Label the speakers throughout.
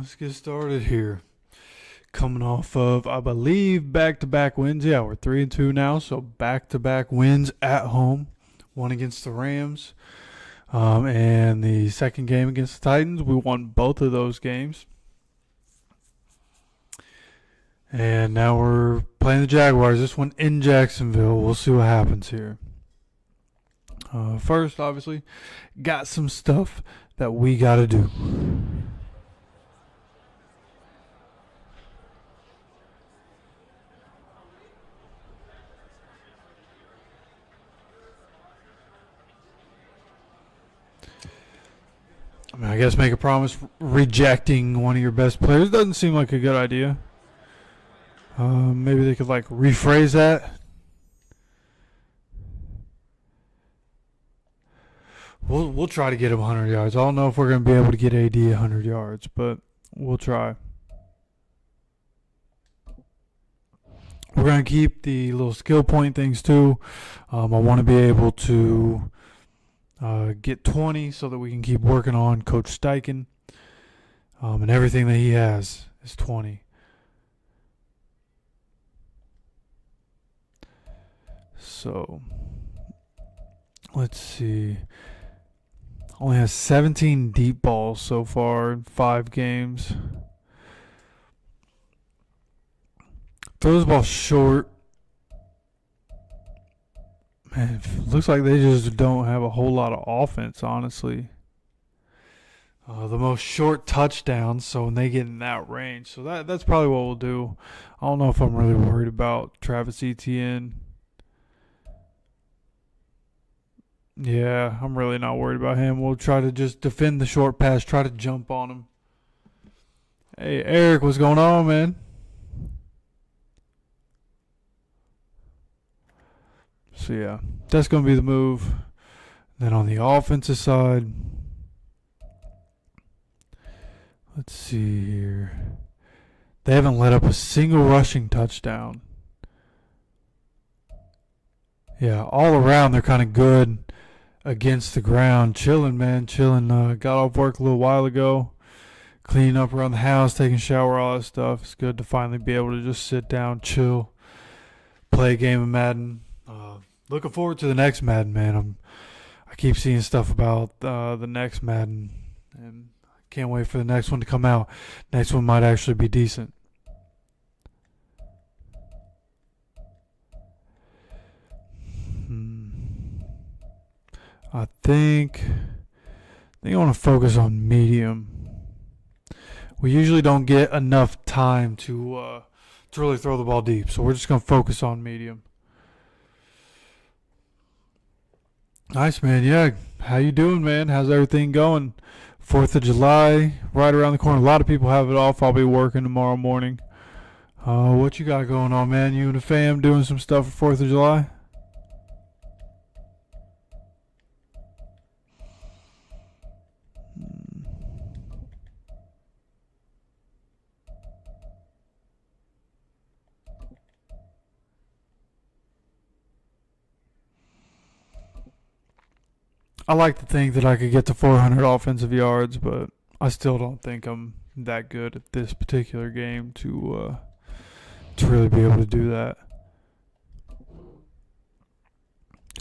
Speaker 1: Let's get started here. Coming off of, I believe, back-to-back wins. Yeah, we're 3-2 now, so back-to-back wins at home. One against the Rams, and the second game against the Titans. We won both of those games. And now we're playing the Jaguars. This one in Jacksonville. We'll see what happens here. First, obviously, got some stuff that we got to do. I guess make a promise rejecting one of your best players doesn't seem like a good idea. Maybe they could rephrase that. We'll try to get him 100 yards. I don't know if we're going to be able to get AD 100 yards, but we'll try. We're going to keep the little skill point things too. I want to be able to get 20 so that we can keep working on Coach Steichen. And everything that he has is 20. So, let's see. Only has 17 deep balls so far in 5 games. Throws the ball short. Man, it looks like they just don't have a whole lot of offense, honestly. The most short touchdowns, so when they get in that range. So that's probably what we'll do. I don't know if I'm really worried about Travis Etienne. Yeah, I'm really not worried about him. We'll try to just defend the short pass, try to jump on him. Hey, Eric, what's going on, man? So, yeah, that's going to be the move. Then on the offensive side, let's see here. They haven't let up a single rushing touchdown. Yeah, all around they're kind of good against the ground. Chilling, man, chilling. Got off work a little while ago. Cleaning up around the house, taking a shower, all that stuff. It's good to finally be able to just sit down, chill, play a game of Madden. Looking forward to the next Madden, man. I keep seeing stuff about the next Madden, and I can't wait for the next one to come out. Next one might actually be decent. I think I want to focus on medium. We usually don't get enough time to really throw the ball deep, so we're just going to focus on medium. Nice, man. Yeah, how you doing, man? How's everything going? 4th of July, right around the corner. A lot of people have it off. I'll be working tomorrow morning. What you got going on, man? You and the fam doing some stuff for 4th of July? I like to think that I could get to 400 offensive yards, but I still don't think I'm that good at this particular game to really be able to do that.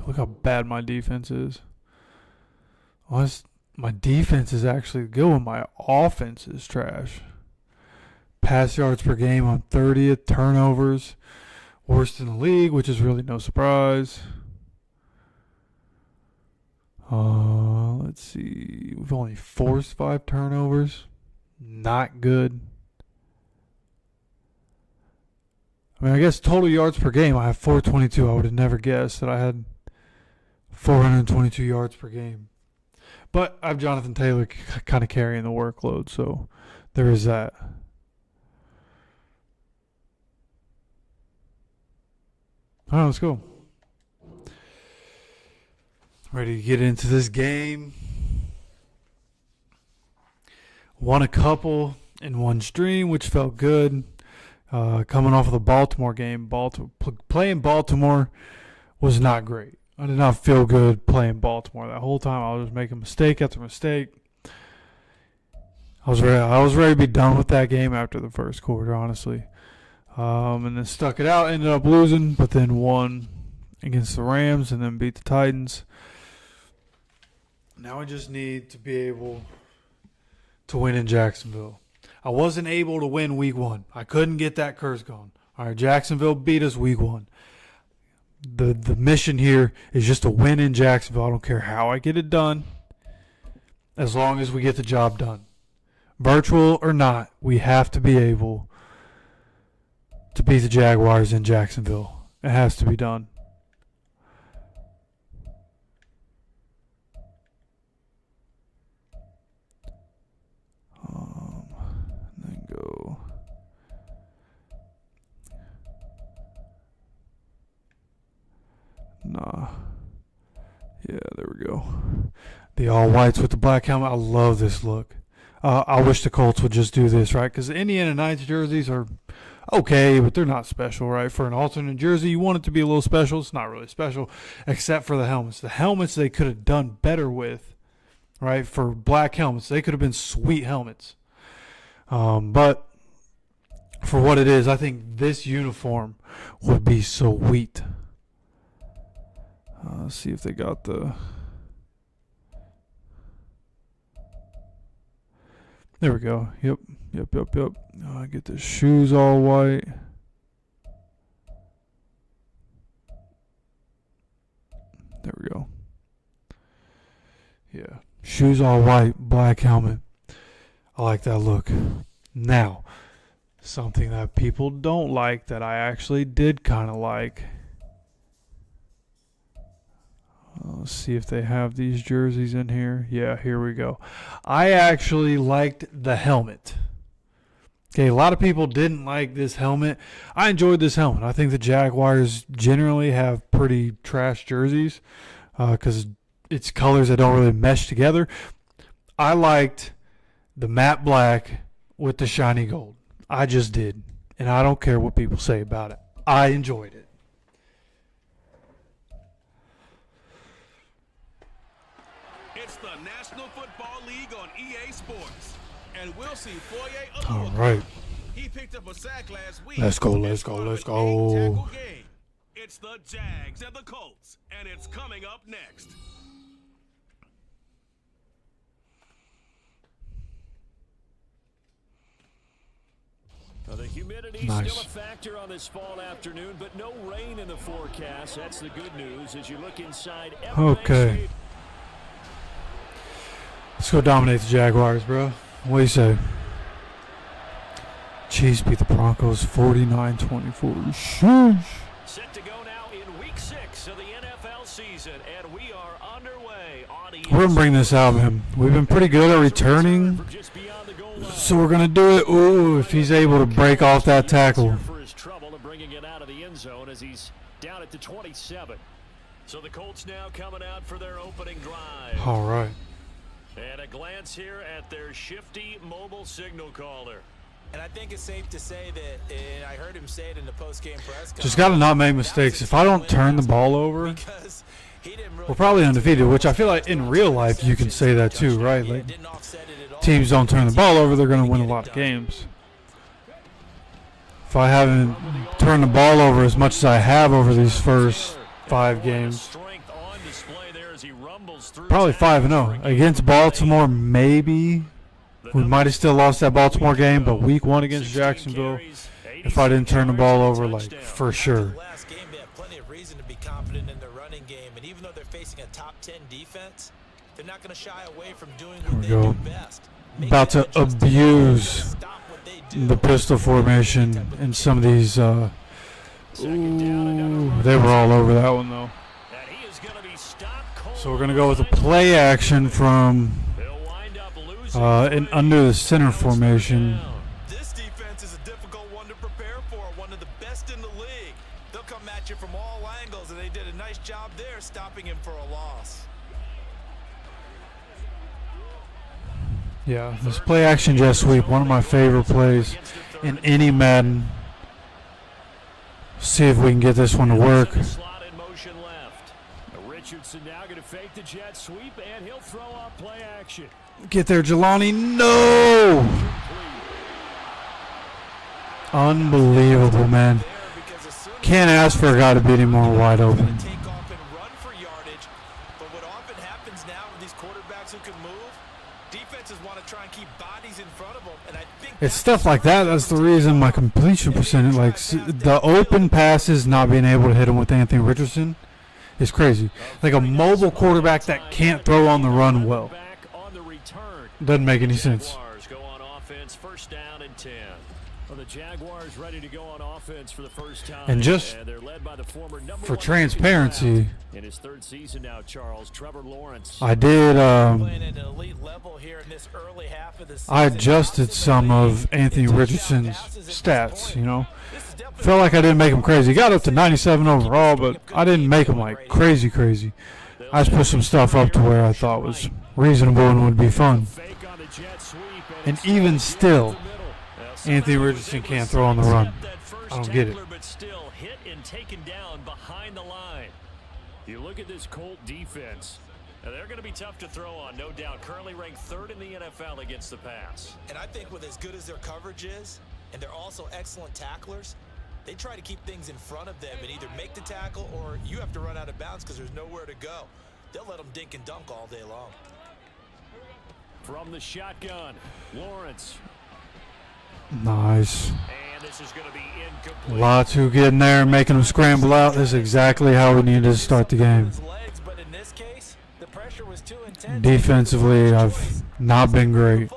Speaker 1: Look how bad my defense is. My defense is actually good when my offense is trash. Pass yards per game on 30th, turnovers, worst in the league, which is really no surprise. Let's see. We've only forced 5 turnovers. Not good. I mean, I guess total yards per game, I have 422. I would have never guessed that I had 422 yards per game. But I have Jonathan Taylor kind of carrying the workload, so there is that. All right, let's go. Ready to get into this game. Won a couple in one stream, which felt good. Coming off of the Baltimore game, playing Baltimore was not great. I did not feel good playing Baltimore. That whole time I was just making mistake after mistake. I was ready to be done with that game after the first quarter, honestly. And then stuck it out, ended up losing, but then won against the Rams and then beat the Titans. Now I just need to be able to win in Jacksonville. I wasn't able to win week 1. I couldn't get that curse going. All right, Jacksonville beat us week 1. The mission here is just to win in Jacksonville. I don't care how I get it done, as long as we get the job done. Virtual or not, we have to be able to beat the Jaguars in Jacksonville. It has to be done. Then go. Nah. Yeah, there we go. The all whites with the black helmet. I love this look. I wish the Colts would just do this, right? Because the Indiana Knights jerseys are okay, but they're not special, right? For an alternate jersey, you want it to be a little special. It's not really special, except for the helmets. The helmets they could have done better with, right? For black helmets, they could have been sweet helmets. But for what it is, I think this uniform would be sweet. Let's see if they got the... There we go. Yep. Get the shoes all white. There we go. Yeah. Shoes all white, black helmet. I like that look. Now, something that people don't like that I actually did kind of like. Let's see if they have these jerseys in here. Yeah, here we go. I actually liked the helmet. Okay, a lot of people didn't like this helmet. I enjoyed this helmet. I think the Jaguars generally have pretty trash jerseys because it's colors that don't really mesh together. I liked the matte black with the shiny gold. I just did. And I don't care what people say about it. I enjoyed it.
Speaker 2: It's the National Football League on EA Sports. And we'll see Foye.
Speaker 1: All right.
Speaker 2: He picked up a sack last week.
Speaker 1: Let's go.
Speaker 2: It's the Jags and the Colts, and it's coming up next.
Speaker 3: Well, the humidity still a factor on this fall afternoon, but no rain in the forecast. That's the good news as you look inside.
Speaker 1: Okay. Let's go dominate the Jaguars, bro. What do you say? Chiefs beat the Broncos 49-24. Sheesh.
Speaker 3: Set to go now in week 6 of the NFL season, and we are underway.
Speaker 1: We're going to bring this out, man. We've been pretty good at returning, so we're going to do it. Ooh, if he's able to break off that tackle.
Speaker 3: For his trouble and bringing it out of the end zone as he's down at the 27. So the Colts now coming out for their opening drive.
Speaker 1: All right.
Speaker 3: And a glance here at their shifty mobile signal caller.
Speaker 4: And I think it's safe to say that, and I heard him say it in the post-game press conference.
Speaker 1: Just got to not make mistakes. If I don't turn the ball over, we're probably undefeated, which I feel like in real life you can say that too, right? Like, teams don't turn the ball over, they're going to win a lot of games. If I haven't turned the ball over as much as I have over these first 5 games, probably 5-0. Against Baltimore, maybe. We might have still lost that Baltimore game, but week 1 against Jacksonville, if I didn't turn the ball over, like, for sure.
Speaker 4: Last game, they have plenty of reason to be confident in their running game, and even though they're facing a top 10 defense, they're not going to shy away from doing what they do best.
Speaker 1: About to abuse the pistol formation in some of these. Ooh, they were all over that one, though. So we're going to go with a play action from under the center formation.
Speaker 4: This defense is a difficult one to prepare for, one of the best in the league. They'll come at you from all angles, and they did a nice job there stopping him for a loss.
Speaker 1: Yeah, this play action jet sweep, one of my favorite plays in any Madden. See if we can get this one to work.
Speaker 3: Richardson now going to fake the jet sweep, and he'll throw off play action.
Speaker 1: Get there, Jelani. No! Unbelievable, man. Can't ask for a guy to beat him more wide open.
Speaker 4: Take off and run for yardage, but what often happens now with these quarterbacks who can move, defenses want to try and keep bodies in front of them, and I think
Speaker 1: It's stuff like that. That's the reason my completion percentage, like the open passes, not being able to hit him with Anthony Richardson, is crazy. Like a mobile quarterback that can't throw on the run well. Doesn't make any sense.
Speaker 3: Go on offense, first down and 10. Well, the Jaguars ready to go on offense for the first time.
Speaker 1: And just
Speaker 3: they're led by the former number
Speaker 1: for
Speaker 3: 1
Speaker 1: transparency,
Speaker 3: in his 3rd season now, Charles, Trevor Lawrence.
Speaker 1: I did.
Speaker 4: playing at an elite level here in this early half of the season.
Speaker 1: I adjusted some of Anthony Richardson's stats. You know, felt like I didn't make him crazy. Got up to 97 overall, but I didn't make him like crazy. I just put some stuff up to where I thought was reasonable and would be fun. And even still, Anthony Richardson can't throw on the run. I don't get it.
Speaker 3: But still hit and taken down behind the line. You look at this Colt defense. Now they're going to be tough to throw on, no doubt. Currently ranked 3rd in the NFL against the pass.
Speaker 4: And I think with as good as their coverage is, and they're also excellent tacklers, they try to keep things in front of them and either make the tackle or you have to run out of bounds because there's nowhere to go. They'll let them dink and dunk all day long.
Speaker 3: From the shotgun, Lawrence.
Speaker 1: Nice.
Speaker 3: And this is going to be incomplete.
Speaker 1: Latu getting there and making them scramble out. This is exactly how we needed to start the game.
Speaker 4: But in this case, the pressure was too intense.
Speaker 1: Defensively, I've not been great.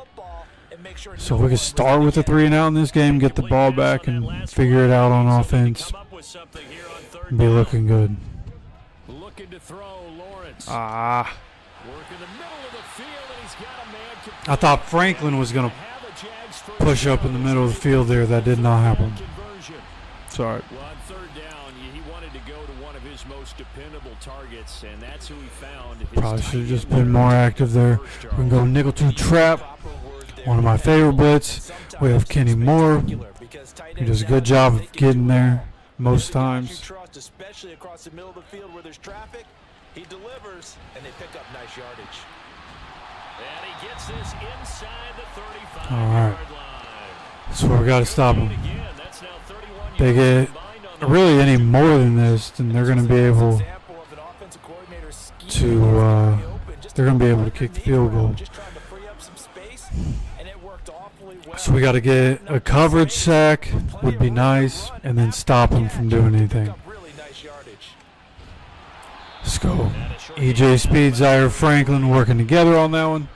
Speaker 1: So if we could start with a 3 and out in this game, get the ball back, and figure it out on offense, be looking good.
Speaker 3: Looking to throw, Lawrence. Work in the middle of the field, and he's got a man.
Speaker 1: I thought Franklin was going to push up in the middle of the field there. That did not happen. Sorry.
Speaker 3: Well, on 3rd down, he wanted to go to one of his most dependable targets, and that's who he found.
Speaker 1: Probably should have just been more active there. We can go nickel 2 trap. One of my favorite blitz. We have Kenny Moore. He does a good job of getting there most times.
Speaker 4: Especially across the middle of the field where there's traffic, he delivers, and they pick up nice yardage.
Speaker 3: And he gets this inside the 35-yard
Speaker 1: All right.
Speaker 3: line.
Speaker 1: That's where we got to stop them. They get really any more than this, then they're going to be able to kick the field goal. So we got to get a coverage sack, would be nice, and then stop them from doing anything. Let's go. EJ Speed, Zaire Franklin working together on that one.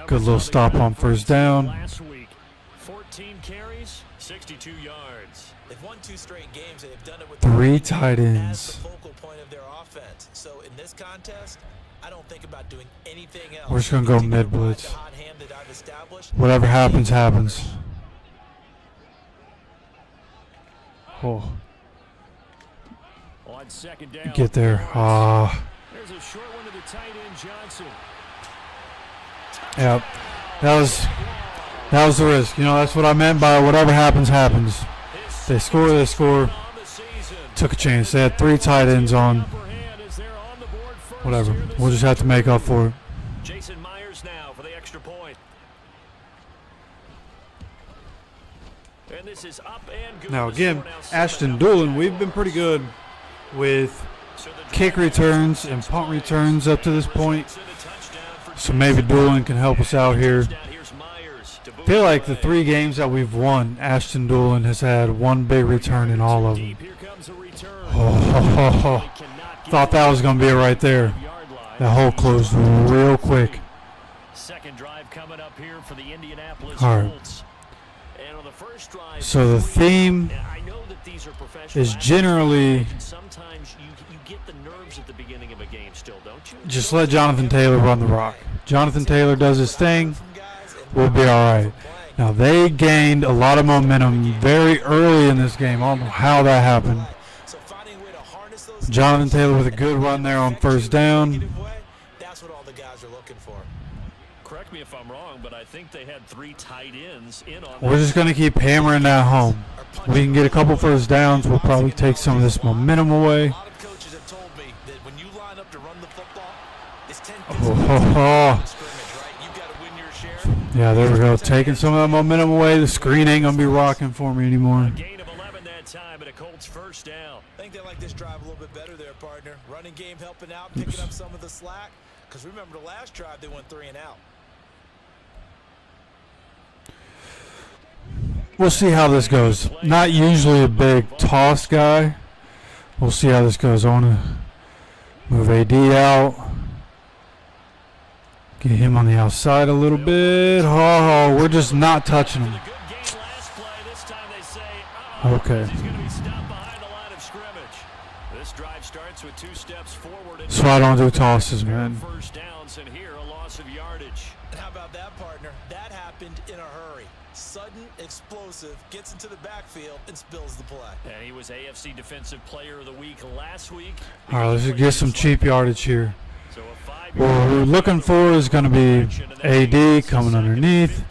Speaker 1: Good little stop on first down.
Speaker 3: Last week, 14 carries, 62 yards.
Speaker 4: They've won 2 straight games, and they've done it with
Speaker 1: 3 tight
Speaker 4: as
Speaker 1: ends.
Speaker 4: the focal point of their offense. So in this contest, I don't think about doing anything else.
Speaker 1: We're just going to go mid blitz. Whatever happens, happens. Oh.
Speaker 3: On 2nd down,
Speaker 1: Get there.
Speaker 3: there's a short one to the tight end, Johnson.
Speaker 1: Yep. That was the risk. You know, that's what I meant by whatever happens, happens. They score, they score. Took a chance. They had 3 tight ends on. Whatever. We'll just have to make up for it.
Speaker 3: Jason Myers now for the extra point. And this is up and good.
Speaker 1: Now again, Ashton Doolin, we've been pretty good with kick returns and punt returns up to this point. So maybe Doolin can help us out here. I feel like the 3 games that we've won, Ashton Doolin has had 1 big return in all of them. Thought that was going to be it right there. That hole closed real quick.
Speaker 3: Second drive coming up here for the Indianapolis
Speaker 1: Colts.
Speaker 3: Colts. And on the first drive,
Speaker 1: So the theme
Speaker 3: I know that these are professional
Speaker 1: is generally
Speaker 3: sometimes you get the nerves at the beginning of a game still, don't you?
Speaker 1: just let Jonathan Taylor run the rock. Jonathan Taylor does his thing, we'll be all right. Now, they gained a lot of momentum very early in this game. I don't know how that happened. Jonathan Taylor with a good run there on first down.
Speaker 4: That's what all the guys are looking for.
Speaker 3: Correct me if I'm wrong, but I think they had 3 tight ends in on.
Speaker 1: We're just going to keep hammering that home. We can get a couple first downs. We'll probably take some of this momentum away.
Speaker 4: A lot of coaches have told me that when you line up to run the football, it's 10
Speaker 1: Oh,
Speaker 4: scrimmage, right? You've got to win your
Speaker 1: Yeah, there we go. Taking some of that momentum away. The screen ain't going to be rocking for me anymore.
Speaker 3: Gain of 11 that time, and a Colts first down.
Speaker 4: I think they like this drive a little bit better there, partner. Running game helping out, picking up some of the slack. Because remember the last drive, they went 3 and out.
Speaker 1: We'll see how this goes. Not usually a big toss guy. We'll see how this goes. I want to move AD out. Get him on the outside a little bit. Oh, we're just not touching him. Okay. So I don't do tosses, man.
Speaker 3: First downs and here a loss of yardage.
Speaker 4: And how about that, partner? That happened in a hurry. Sudden, explosive, gets into the backfield and spills the play.
Speaker 3: And he was AFC Defensive Player of the Week last week.
Speaker 1: All right, let's just get some cheap yardage here.
Speaker 3: So
Speaker 1: What we're looking for is going to be AD coming underneath.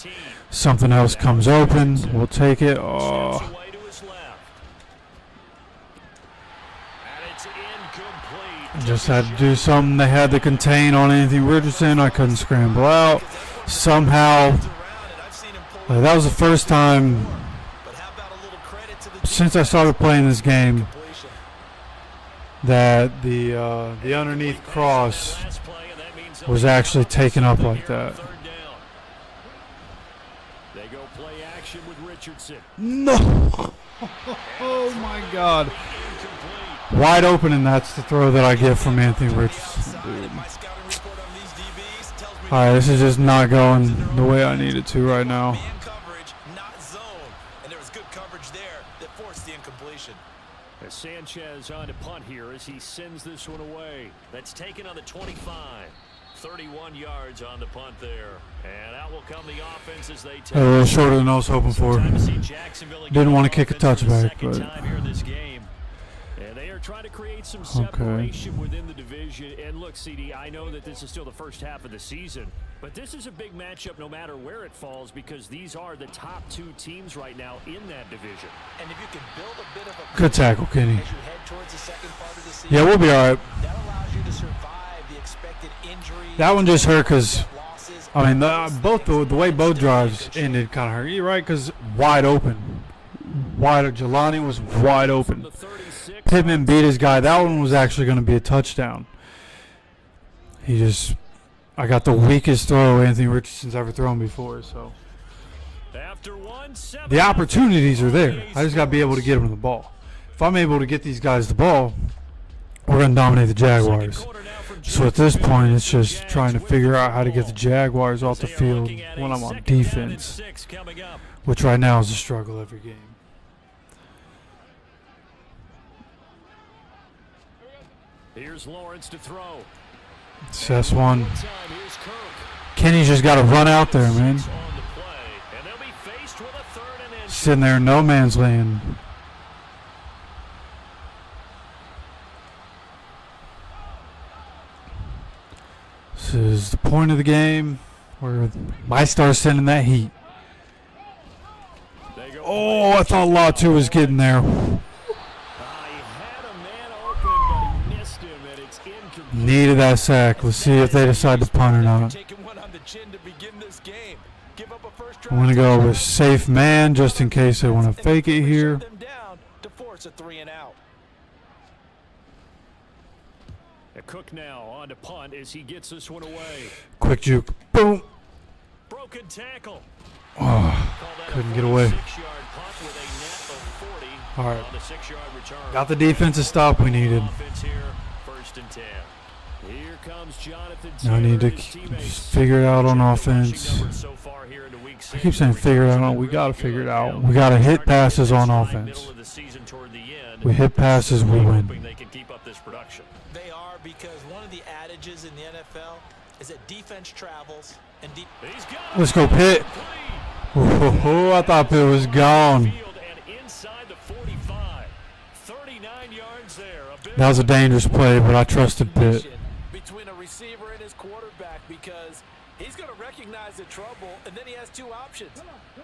Speaker 1: Something else comes open. We'll take it. Oh. Just had to do something they had to contain on Anthony Richardson. I couldn't scramble out. Somehow, that was the first time since I started playing this game that the underneath cross was actually taken up like that.
Speaker 3: They go play action with Richardson.
Speaker 1: No! Oh my God! Wide open, and that's the throw that I get from Anthony Richardson. Dude. All right, this is just not going the way I need it to right now.
Speaker 3: Sanchez on to punt here as he sends this one away. That's taken on the 25. 31 yards on the punt there. And out will come the offense as they take.
Speaker 1: A little shorter than I was hoping for. Didn't want to kick a touchback, but.
Speaker 3: And they are trying to create some separation within the division. And look, CD, I know that this is still the first half of the season, but this is a big matchup no matter where it falls because these are the top 2 teams right now in that division.
Speaker 4: And if you can build a bit of a
Speaker 1: good tackle, Kenny.
Speaker 4: as you head towards the second part of the season,
Speaker 1: yeah, we'll be all right.
Speaker 4: that allows you to survive the expected injuries.
Speaker 1: That one just hurt because, I mean, the way both drives ended kind of hurt. You're right, because wide open. Jelani was wide open. Pittman beat his guy. That one was actually going to be a touchdown. I got the weakest throw Anthony Richardson's ever thrown before, so. The opportunities are there. I just got to be able to get him the ball. If I'm able to get these guys the ball, we're going to dominate the Jaguars. So at this point, it's just trying to figure out how to get the Jaguars off the field when I'm on defense, which right now is a struggle every game.
Speaker 3: Here's Lawrence to throw.
Speaker 1: It's S1. Kenny's just got to run out there, man. Sitting there, no man's land. This is the point of the game where my star sending that heat. Oh, I thought Latu was getting there. Needed that sack. Let's see if they decide to punt or not. I'm going to go with safe man just in case they want to fake it here.
Speaker 3: Cook now on to punt as he gets this one away.
Speaker 1: Quick juke. Boom.
Speaker 3: Broken tackle.
Speaker 1: Oh, couldn't get away. All right. Got the defensive stop we needed. Now I need to just figure it out on offense. I keep saying figure it out. We got to figure it out. We got to hit passes on offense. We hit passes, we win.
Speaker 4: They are, because one of the adages in the NFL is that defense travels and
Speaker 1: let's go Pitt. Oh, I thought Pitt was gone. That was a dangerous play, but I trusted Pitt.
Speaker 4: Between a receiver and his quarterback, because he's going to recognize the trouble, and then he has 2 options.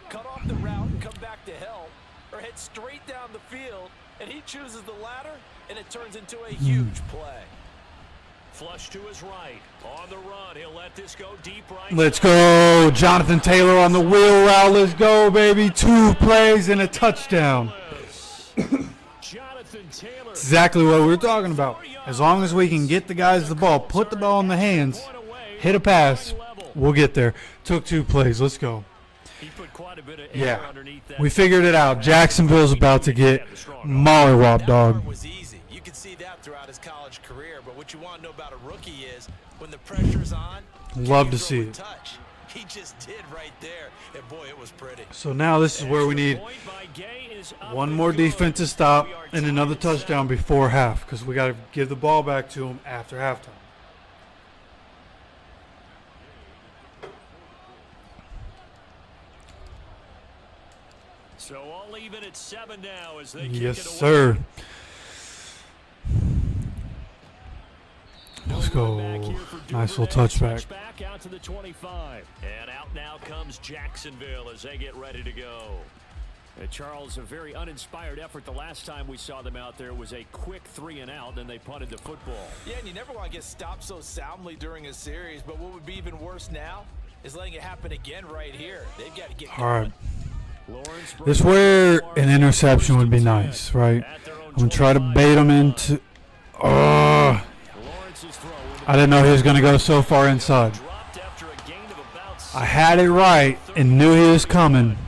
Speaker 4: Cut off the route and come back to help, or head straight down the field, and he chooses the latter, and it turns into a huge play.
Speaker 3: Flush to his right. On the run, he'll let this go deep right.
Speaker 1: Let's go. Jonathan Taylor on the wheel route. Let's go, baby. 2 plays and a touchdown.
Speaker 3: Jonathan Taylor.
Speaker 1: Exactly what we were talking about. As long as we can get the guys the ball, put the ball in the hands, hit a pass, we'll get there. Took 2 plays. Let's go.
Speaker 3: He put quite a bit of air
Speaker 1: Yeah,
Speaker 3: underneath that.
Speaker 1: we figured it out. Jacksonville's about to get mollywopped, dog.
Speaker 4: That was easy. You could see that throughout his college career. But what you want to know about a rookie is when the pressure's on,
Speaker 1: Love
Speaker 4: you
Speaker 1: to
Speaker 4: throw
Speaker 1: see
Speaker 4: a
Speaker 1: it.
Speaker 4: touch. He just did right there, and boy, it was pretty.
Speaker 1: So now this is where we need one more defensive stop and another touchdown before half, because we got to give the ball back to them after halftime.
Speaker 3: So all even at 7 now as they
Speaker 1: Yes,
Speaker 3: kick it away.
Speaker 1: sir. Let's go. Nice little touchback.
Speaker 3: Out to the 25. And out now comes Jacksonville as they get ready to go. And Charles, a very uninspired effort the last time we saw them out there was a quick 3 and out, and they punted the football.
Speaker 4: Yeah, and you never want to get stopped so soundly during a series, but what would be even worse now is letting it happen again right here. They've got to get
Speaker 1: All right.
Speaker 3: Lawrence
Speaker 1: This is where an interception would be nice, right? I'm going to try to bait them into... I didn't know he was going to go so far inside. I had it right and knew he was coming,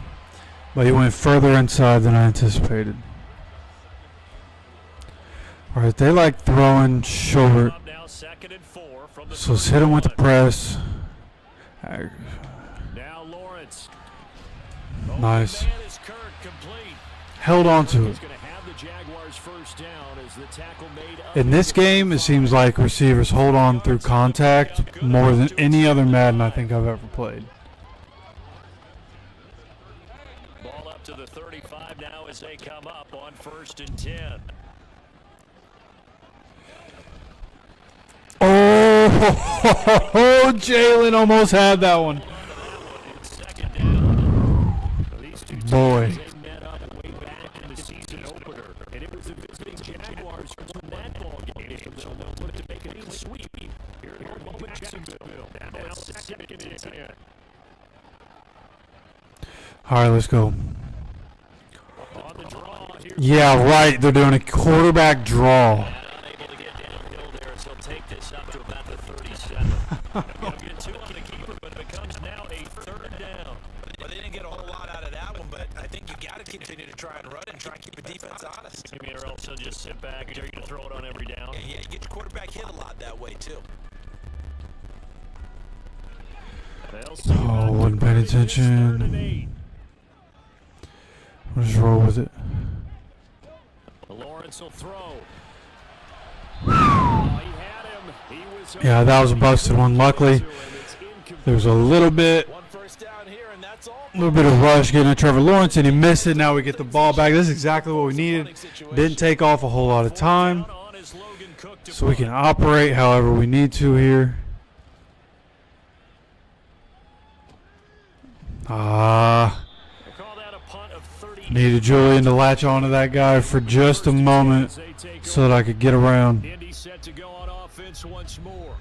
Speaker 1: but he went further inside than I anticipated. All right, they like throwing short, so let's hit him with the press.
Speaker 3: Now Lawrence.
Speaker 1: Nice. Held on to it. In this game, it seems like receivers hold on through contact more than any other Madden I think I've ever played.
Speaker 3: Ball up to the 35 now as they come up on 1st and 10.
Speaker 1: Oh, Jalen almost had that one. Boy. All right, let's go. Yeah, right. They're doing a quarterback draw.
Speaker 4: They didn't get a whole lot out of that one, but I think you got to continue to try and run and try and keep the defense honest.
Speaker 3: I mean, or else they'll just sit back and you're going to throw it on every down.
Speaker 4: Yeah, you get your quarterback hit a lot that way, too.
Speaker 1: Oh, wasn't paying attention. We'll just roll with it.
Speaker 3: Lawrence will throw. He had him. He was
Speaker 1: Yeah, that was a busted one. Luckily, there was a little bit of rush getting at Trevor Lawrence, and he missed it. Now we get the ball back. This is exactly what we needed. Didn't take off a whole lot of time, so we can operate however we need to here. Needed Julian to latch onto that guy for just a moment so that I could get around.
Speaker 3: Indy set to go on offense once more.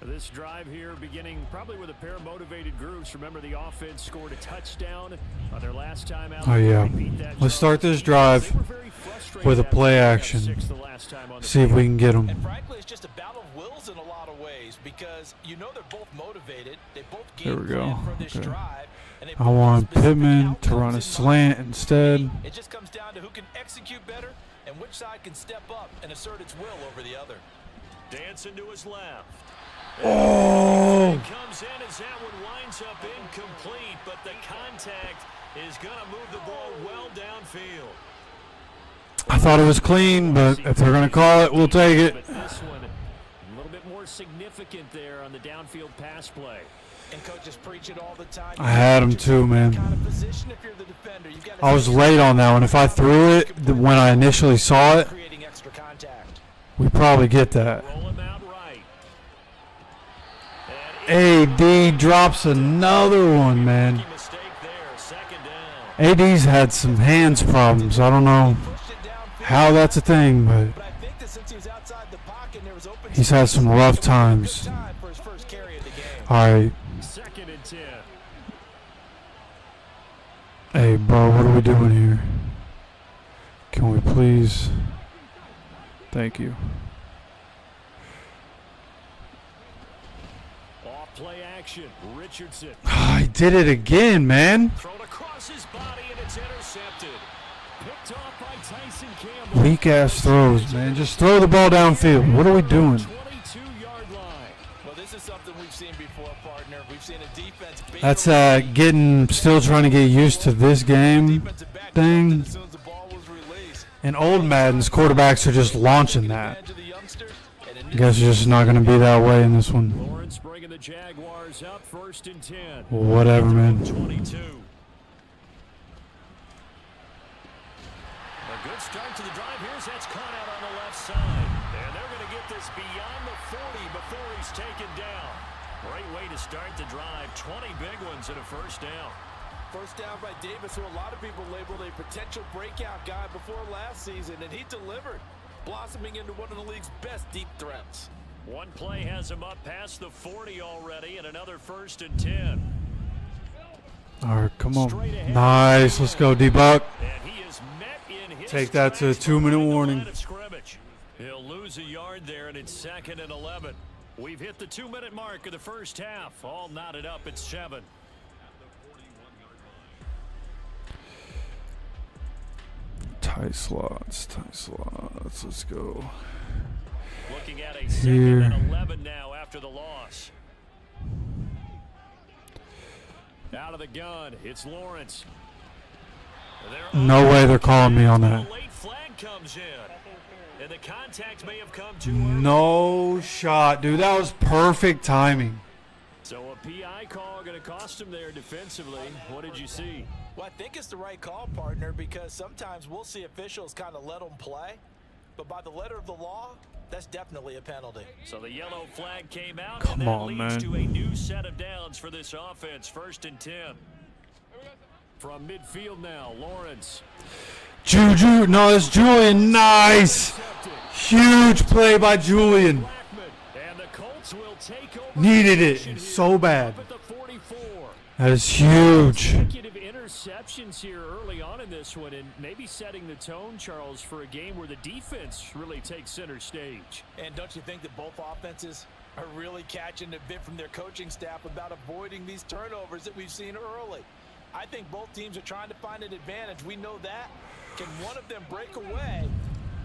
Speaker 3: This drive here beginning probably with a pair of motivated groups. Remember, the offense scored a touchdown on their last time out.
Speaker 1: Oh, yeah. Let's start this drive with a play action. See if we can get them.
Speaker 4: And frankly, it's just a battle of wills in a lot of ways because you know they're both motivated. They both game plan for this drive.
Speaker 1: I want Pittman to run a slant instead.
Speaker 4: It just comes down to who can execute better and which side can step up and assert its will over the other.
Speaker 3: Dancing to his left.
Speaker 1: Oh!
Speaker 3: Comes in as that one winds up incomplete, but the contact is going to move the ball well downfield.
Speaker 1: I thought it was clean, but if they're going to call it, we'll take it.
Speaker 3: But this one, a little bit more significant there on the downfield pass play.
Speaker 4: And coaches preach it all the time.
Speaker 1: I had him too, man. I was late on that one. If I threw it when I initially saw it, we probably get that. AD drops another one, man. AD's had some hands problems. I don't know how that's a thing, but He's had some rough times. All right.
Speaker 3: Second and 10.
Speaker 1: Hey, bro, what are we doing here? Can we please? Thank you.
Speaker 3: Off play action. Richardson.
Speaker 1: I did it again, man.
Speaker 3: Thrown across his body and it's intercepted. Picked off by Tyson Campbell.
Speaker 1: Weak ass throws, man. Just throw the ball downfield. What are we doing?
Speaker 3: 22-yard line.
Speaker 4: Well, this is something we've seen before, partner. We've seen a defense.
Speaker 1: That's still trying to get used to this game thing. In old Madden's, quarterbacks are just launching that. I guess it's just not going to be that way in this one.
Speaker 3: Lawrence bringing the Jaguars up, 1st and 10.
Speaker 1: Whatever, man.
Speaker 3: 22. A good start to the drive. Here's that's caught out on the left side. And they're going to get this beyond the 40 before he's taken down. Great way to start the drive. 20 big ones and a first down.
Speaker 4: First down by Davis, who a lot of people labeled a potential breakout guy before last season, and he delivered, blossoming into one of the league's best deep threats.
Speaker 3: One play has him up past the 40 already, and another 1st and 10.
Speaker 1: All right, come on. Nice. Let's go, D-Buck.
Speaker 3: And he is met in his
Speaker 1: Take that to a 2-minute warning.
Speaker 3: He'll lose a yard there, and it's 2nd and 11. We've hit the 2-minute mark of the first half. All knotted up at 7.
Speaker 1: Tight slots. Let's go.
Speaker 3: Looking at a 2nd and 11 now after the loss. Out of the gun, it's Lawrence.
Speaker 1: No way they're calling me on that.
Speaker 3: Late flag comes in, and the contact may have come too early.
Speaker 1: No shot, dude. That was perfect timing.
Speaker 3: So a PI call going to cost him there defensively. What did you see?
Speaker 4: Well, I think it's the right call, partner, because sometimes we'll see officials kind of let them play, but by the letter of the law, that's definitely a penalty.
Speaker 3: So the yellow flag came out,
Speaker 1: Come
Speaker 3: and that
Speaker 1: on,
Speaker 3: leads
Speaker 1: man.
Speaker 3: to a new set of downs for this offense. 1st and 10. From midfield now, Lawrence.
Speaker 1: Juju. No, it's Julian. Nice. Huge play by Julian.
Speaker 3: And the Colts will take over.
Speaker 1: Needed it so bad.
Speaker 3: Up at the 44.
Speaker 1: That is huge.
Speaker 3: Consecutive interceptions here early on in this one, and maybe setting the tone, Charles, for a game where the defense really takes center stage.
Speaker 4: And don't you think that both offenses are really catching a bit from their coaching staff about avoiding these turnovers that we've seen early? I think both teams are trying to find an advantage. We know that. Can one of them break away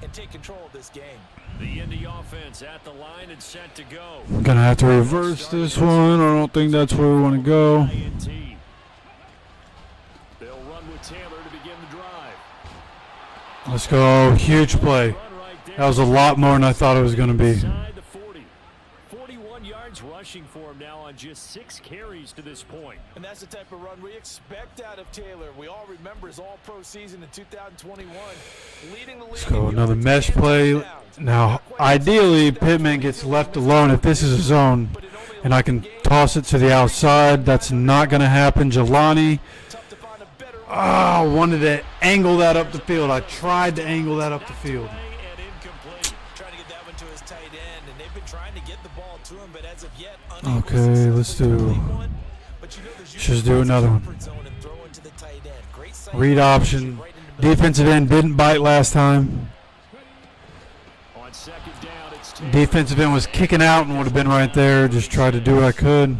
Speaker 4: and take control of this game?
Speaker 3: The Indy offense at the line and set to go.
Speaker 1: I'm going to have to reverse this one. I don't think that's where we want to go.
Speaker 3: They'll run with Taylor to begin the drive.
Speaker 1: Let's go. Huge play. That was a lot more than I thought it was going to be.
Speaker 3: Inside the 40. 41 yards rushing for him now on just 6 carries to this point.
Speaker 4: And that's the type of run we expect out of Taylor. We all remember his all-pro season in 2021. Leading the league.
Speaker 1: Let's go. Another mesh play. Now, ideally, Pittman gets left alone if this is a zone, and I can toss it to the outside. That's not going to happen. Jelani. I wanted to angle that up the field. I tried to angle that up the field.
Speaker 4: Trying to get that one to his tight end, and they've been trying to get the ball to him, but as of yet,
Speaker 1: Okay, let's do. Just do another one. Read option. Defensive end didn't bite last time.
Speaker 3: On 2nd down, it's
Speaker 1: Defensive end was kicking out and would have been right there. Just tried to do what I could.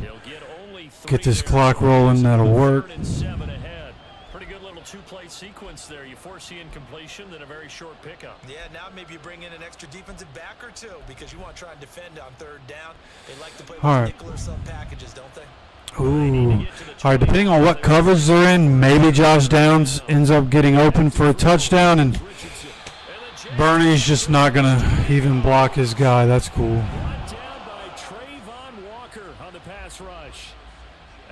Speaker 1: Get this clock rolling. That'll work.
Speaker 3: 7 ahead. Pretty good little 2-play sequence there. You force the incompletion, then a very short pickup.
Speaker 4: Yeah, now maybe you bring in an extra defensive back or two because you want to try and defend on 3rd down. They like to play with nickel or sub packages, don't they?
Speaker 1: Ooh. All right, depending on what coverage they're in, maybe Josh Downs ends up getting open for a touchdown, and Bernie's just not going to even block his guy. That's cool.
Speaker 3: Brought down by Trayvon Walker on the pass rush.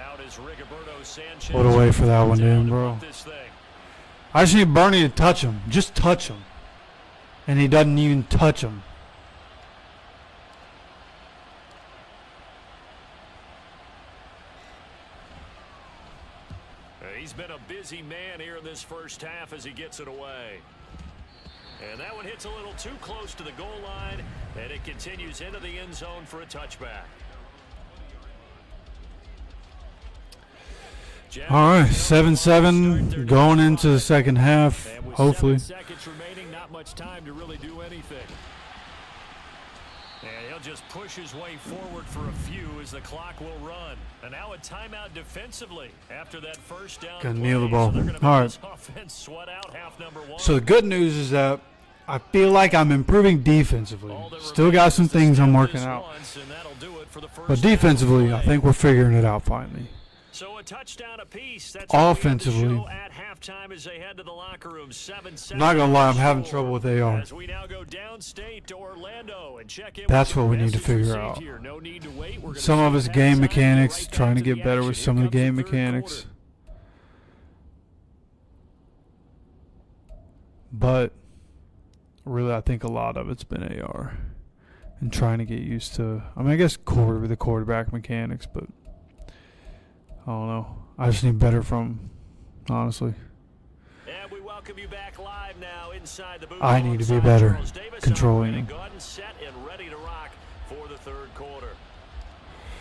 Speaker 3: Out is Rigoberto Sanchez.
Speaker 1: What a way for that one, dude, bro. I just need Bernie to touch him. Just touch him. And he doesn't even touch him.
Speaker 3: He's been a busy man here in this first half as he gets it away. And that one hits a little too close to the goal line, and it continues into the end zone for a touchback.
Speaker 1: All right, 7-7 going into the second half, hopefully.
Speaker 3: 7 seconds remaining, not much time to really do anything. And he'll just push his way forward for a few as the clock will run. And now a timeout defensively after that first down.
Speaker 1: Gonna kneel the ball.
Speaker 3: So
Speaker 1: all right.
Speaker 3: Sweat out half number one.
Speaker 1: So the good news is that I feel like I'm improving defensively. Still got some things I'm working out. But defensively, I think we're figuring it out finally.
Speaker 3: So a touchdown apiece. That's
Speaker 1: offensively,
Speaker 3: at halftime as they head to the locker room. 7 seconds.
Speaker 1: I'm not gonna lie, I'm having trouble with AR.
Speaker 3: As we now go downstate to Orlando and check in.
Speaker 1: That's what we need to figure out. Some of his game mechanics, trying to get better with some of the game mechanics. But really, I think a lot of it's been AR and trying to get used to. I mean, I guess the quarterback mechanics, but I don't know. I just need better from, honestly.
Speaker 3: And we welcome you back live now inside the booth.
Speaker 1: I need to be better controlling him.
Speaker 3: Set and ready to rock for the third quarter.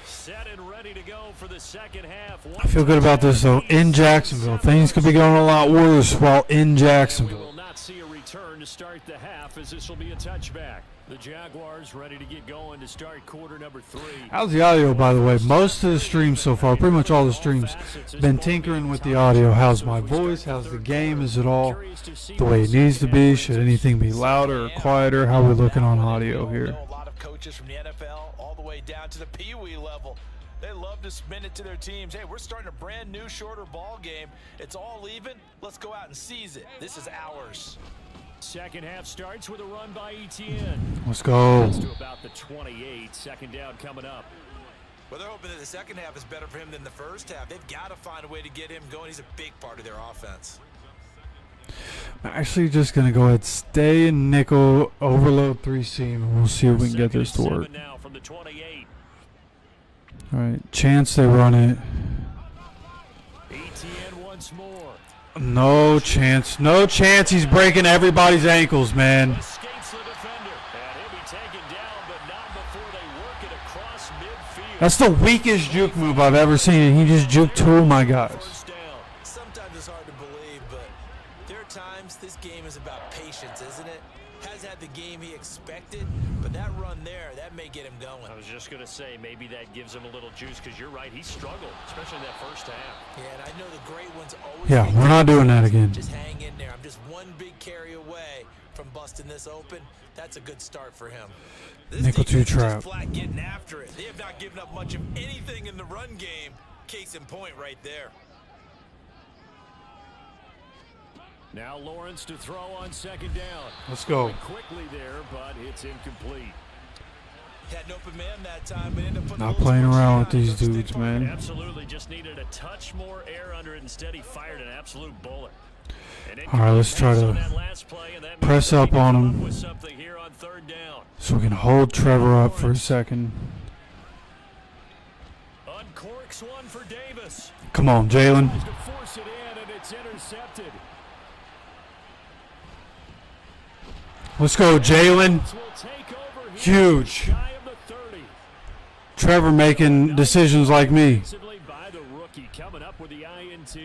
Speaker 3: Set and ready to go for the second half.
Speaker 1: I feel good about this though. In Jacksonville, things could be going a lot worse while in Jacksonville.
Speaker 3: We will not see a return to start the half, as this will be a touchback. The Jaguars ready to get going to start quarter number 3.
Speaker 1: How's the audio, by the way? Most of the streams so far, pretty much all the streams, been tinkering with the audio. How's my voice? How's the game? Is it all the way it needs to be? Should anything be louder or quieter? How are we looking on audio here?
Speaker 4: A lot of coaches from the NFL all the way down to the Pee Wee level. They love to spin it to their teams. Hey, we're starting a brand new, shorter ball game. It's all even. Let's go out and seize it. This is ours.
Speaker 3: Second half starts with a run by Etienne.
Speaker 1: Let's go.
Speaker 3: To about the 28. Second down coming up.
Speaker 4: Well, they're hoping that the second half is better for him than the first half. They've got to find a way to get him going. He's a big part of their offense.
Speaker 1: I'm actually just going to go ahead, stay in nickel, overload 3-seam, and we'll see if we can get this to work.
Speaker 3: Now from the 28.
Speaker 1: All right, chance they run it.
Speaker 3: Etienne once more.
Speaker 1: No chance. No chance. He's breaking everybody's ankles, man.
Speaker 3: Escapes the defender. And he'll be taken down, but not before they work it across midfield.
Speaker 1: That's the weakest juke move I've ever seen, and he just juked 2 of my guys.
Speaker 4: Sometimes it's hard to believe, but there are times this game is about patience, isn't it? Has had the game he expected, but that run there, that may get him going.
Speaker 3: I was just going to say, maybe that gives him a little juice, because you're right, he struggled, especially in that first half.
Speaker 4: Yeah, and I know the great ones always...
Speaker 1: Yeah, we're not doing that again.
Speaker 4: Just hang in there. I'm just one big carry away from busting this open. That's a good start for him. This
Speaker 1: Nickel 2 trap.
Speaker 4: Flat getting after it. They have not given up much of anything in the run game. Case in point right there.
Speaker 3: Now Lawrence to throw on second down.
Speaker 1: Let's go.
Speaker 3: Quickly there, but it's incomplete.
Speaker 4: Had an open man that time, but ended up putting
Speaker 1: Not playing around with these
Speaker 4: Let's
Speaker 1: dudes, man.
Speaker 3: Absolutely, just needed a touch more air under it. Instead, he fired an absolute bullet.
Speaker 1: All right, let's try to press up on him so we can hold Trevor up for a second.
Speaker 3: Uncorks one for Davis.
Speaker 1: Come on, Jalen.
Speaker 3: To force it in, and it's intercepted.
Speaker 1: Let's go, Jalen. Huge. Trevor making decisions like me.
Speaker 3: By the rookie coming up with the INT.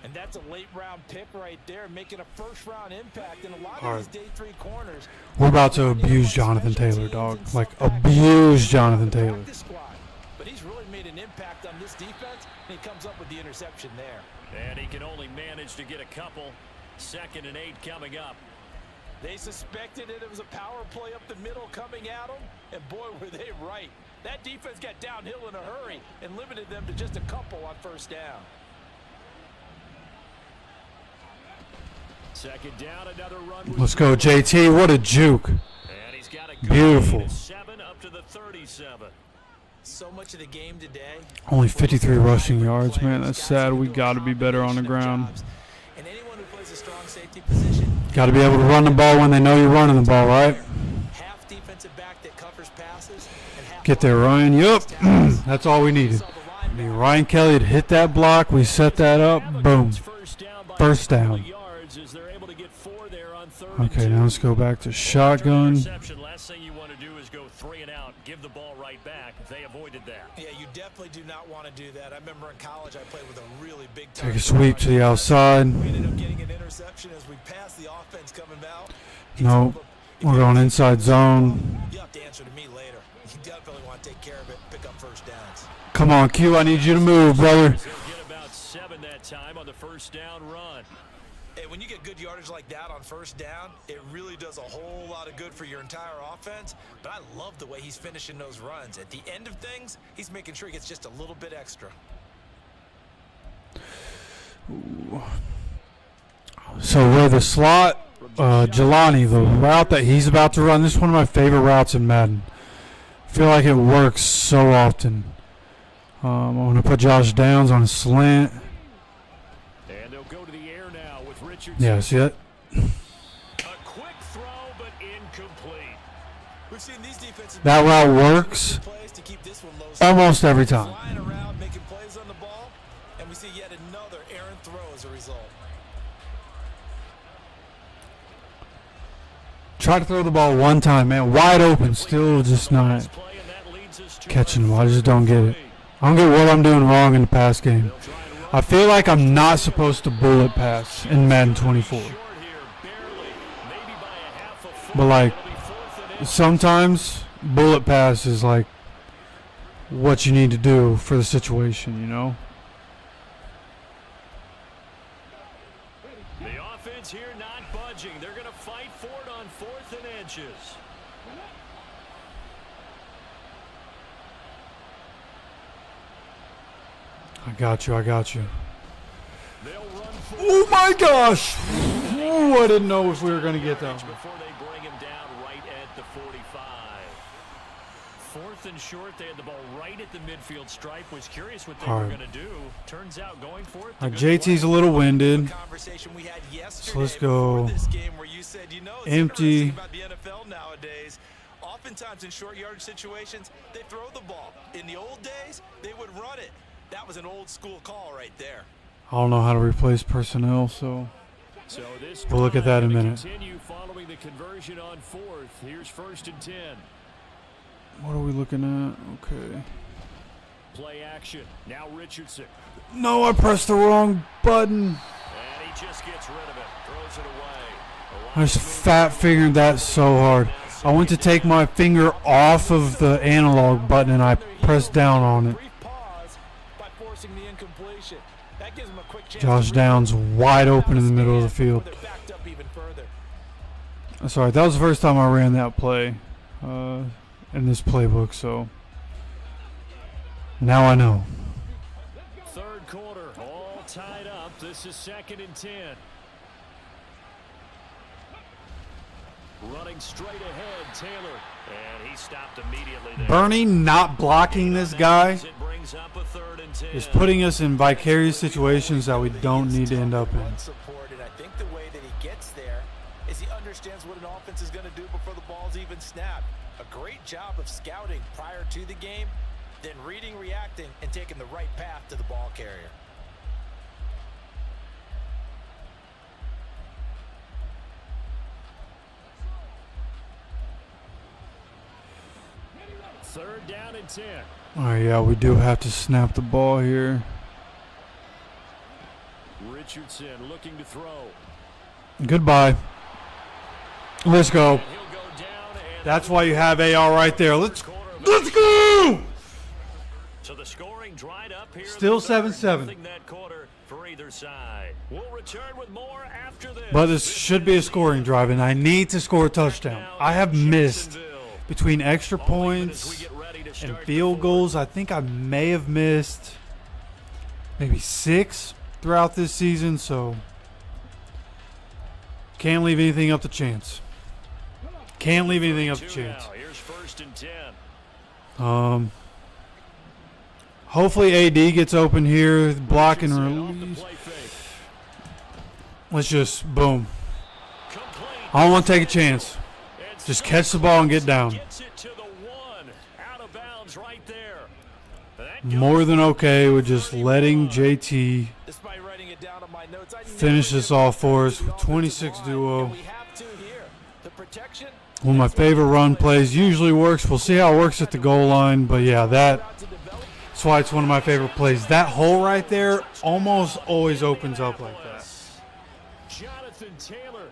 Speaker 4: And that's a late round pick right there, making a first round impact in a lot of these day 3 corners.
Speaker 1: We're about to abuse Jonathan Taylor, dog. Like, abuse Jonathan Taylor.
Speaker 4: But he's really made an impact on this defense, and he comes up with the interception there.
Speaker 3: And he can only manage to get a couple. 2nd and 8 coming up.
Speaker 4: They suspected it was a power play up the middle coming at them, and boy, were they right. That defense got downhill in a hurry and limited them to just a couple on first down.
Speaker 3: Second down, another run.
Speaker 1: Let's go, JT. What a juke.
Speaker 3: And he's got a
Speaker 1: beautiful.
Speaker 3: 7 up to the 37.
Speaker 4: So much of the game today.
Speaker 1: Only 53 rushing yards, man. That's sad. We got to be better on the ground.
Speaker 4: And anyone who plays a strong safety position,
Speaker 1: Got to be able to run the ball when they know you're running the ball, right?
Speaker 4: half defensive back that covers passes, and half
Speaker 1: Get there, Ryan. Yup. That's all we needed. I mean, Ryan Kelly had hit that block. We set that up. Boom. First down. Okay, now let's go back to shotgun.
Speaker 3: Last thing you want to do is go 3 and out, give the ball right back. They avoided that.
Speaker 4: Yeah, you definitely do not want to do that. I remember in college I played with a really big
Speaker 1: Take a sweep to the outside.
Speaker 4: We ended up getting an interception as we passed the offense coming out.
Speaker 1: No, we're going inside zone.
Speaker 4: You'll have to answer to me later. You definitely want to take care of it, pick up first downs.
Speaker 1: Come on, Q, I need you to move, brother.
Speaker 3: They'll get about 7 that time on the first down run.
Speaker 4: Hey, when you get good yardage like that on first down, it really does a whole lot of good for your entire offense. But I love the way he's finishing those runs. At the end of things, he's making sure he gets just a little bit extra.
Speaker 1: So where the slot, Jelani, the route that he's about to run, this is one of my favorite routes in Madden. I feel like it works so often. I'm going to put Josh Downs on a slant.
Speaker 3: And they'll go to the air now with Richardson.
Speaker 1: Yeah, see that?
Speaker 3: A quick throw, but incomplete.
Speaker 4: We've seen these defenses
Speaker 1: That route works
Speaker 4: plays to keep this one low.
Speaker 1: almost every time.
Speaker 4: Flying around, making plays on the ball, and we see yet another errant throw as a result.
Speaker 1: Try to throw the ball one time, man. Wide open, still just not catching the ball. I just don't get it. I don't get what I'm doing wrong in the pass game. I feel like I'm not supposed to bullet pass in Madden 24. But, like, sometimes bullet pass is, like, what you need to do for the situation, you know?
Speaker 3: The offense here not budging. They're going to fight for it on 4th and inches.
Speaker 1: I got you, I got you. Oh my gosh! Ooh, I didn't know if we were going to get that one.
Speaker 3: Before they bring him down right at the 45. 4th and short, they had the ball right at the midfield stripe. Was curious what they were going to do. Turns out going for it.
Speaker 1: JT's a little winded.
Speaker 4: Conversation we had yesterday
Speaker 1: So let's go
Speaker 4: before this game where you said, you know, it's
Speaker 1: empty.
Speaker 4: interesting about the NFL nowadays. Oftentimes in short yardage situations, they throw the ball. In the old days, they would run it. That was an old school call right there.
Speaker 1: I don't know how to replace personnel, so we'll look at that in a minute.
Speaker 3: Continue following the conversion on 4th. Here's 1st and 10.
Speaker 1: What are we looking at? Okay.
Speaker 3: Play action. Now Richardson.
Speaker 1: No, I pressed the wrong button.
Speaker 3: And he just gets rid of it. Throws it away.
Speaker 1: I was fat fingering that so hard. I went to take my finger off of the analog button and I pressed down on it. Josh Downs wide open in the middle of the field. That's all right. That was the first time I ran that play in this playbook, so now I know.
Speaker 3: 3rd quarter, all tied up. This is 2nd and 10. Running straight ahead, Taylor. And he stopped immediately there.
Speaker 1: Bernie not blocking this guy is putting us in vicarious situations that we don't need to end up in.
Speaker 4: And I think the way that he gets there is he understands what an offense is going to do before the ball's even snapped. A great job of scouting prior to the game, then reading, reacting, and taking the right path to the ball carrier.
Speaker 3: Third down and 10.
Speaker 1: All right, yeah, we do have to snap the ball here.
Speaker 3: Richardson looking to throw.
Speaker 1: Goodbye. Let's go. That's why you have AR right there. Let's go.
Speaker 3: So the scoring dried up here.
Speaker 1: Still 7-7.
Speaker 3: That quarter for either side. We'll return with more after this.
Speaker 1: But this should be a scoring drive, and I need to score a touchdown. I have missed between extra points and field goals. I think I may have missed maybe 6 throughout this season, so can't leave anything up to chance. Can't leave anything up to chance.
Speaker 3: Here's 1st and 10.
Speaker 1: Hopefully AD gets open here, block and release. Let's just boom. I don't want to take a chance. Just catch the ball and get down. More than okay with just letting JT finish this off for us with 26 duo. One of my favorite run plays. Usually works. We'll see how it works at the goal line. But, yeah, that's why it's one of my favorite plays. That hole right there almost always opens up like that.
Speaker 3: Jonathan Taylor,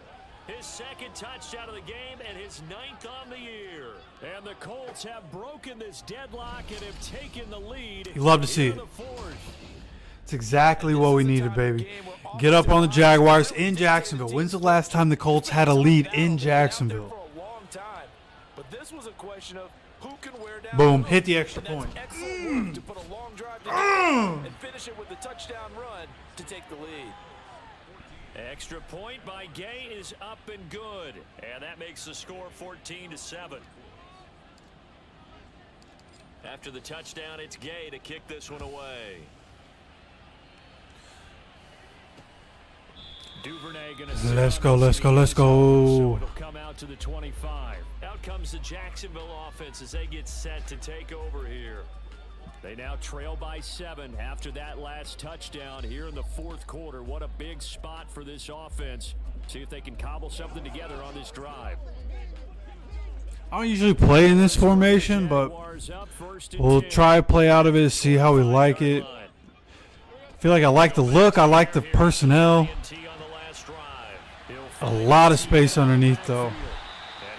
Speaker 3: his second touchdown of the game and his 9th on the year. And the Colts have broken this deadlock and have taken the lead.
Speaker 1: You love to see it. It's exactly what we needed, baby. Get up on the Jaguars in Jacksonville. When's the last time the Colts had a lead in Jacksonville? Boom, hit the extra point.
Speaker 4: To put a long drive together and finish it with a touchdown run to take the lead.
Speaker 3: Extra point by Gay is up and good. And that makes the score 14-7. After the touchdown, it's Gay to kick this one away. Duvernay gonna
Speaker 1: Let's go, let's go, let's go.
Speaker 3: It'll come out to the 25. Out comes the Jacksonville offense as they get set to take over here. They now trail by 7 after that last touchdown here in the 4th quarter. What a big spot for this offense. See if they can cobble something together on this drive.
Speaker 1: I don't usually play in this formation, but we'll try to play out of it, see how we like it. I feel like I like the look. I like the personnel. A lot of space underneath, though.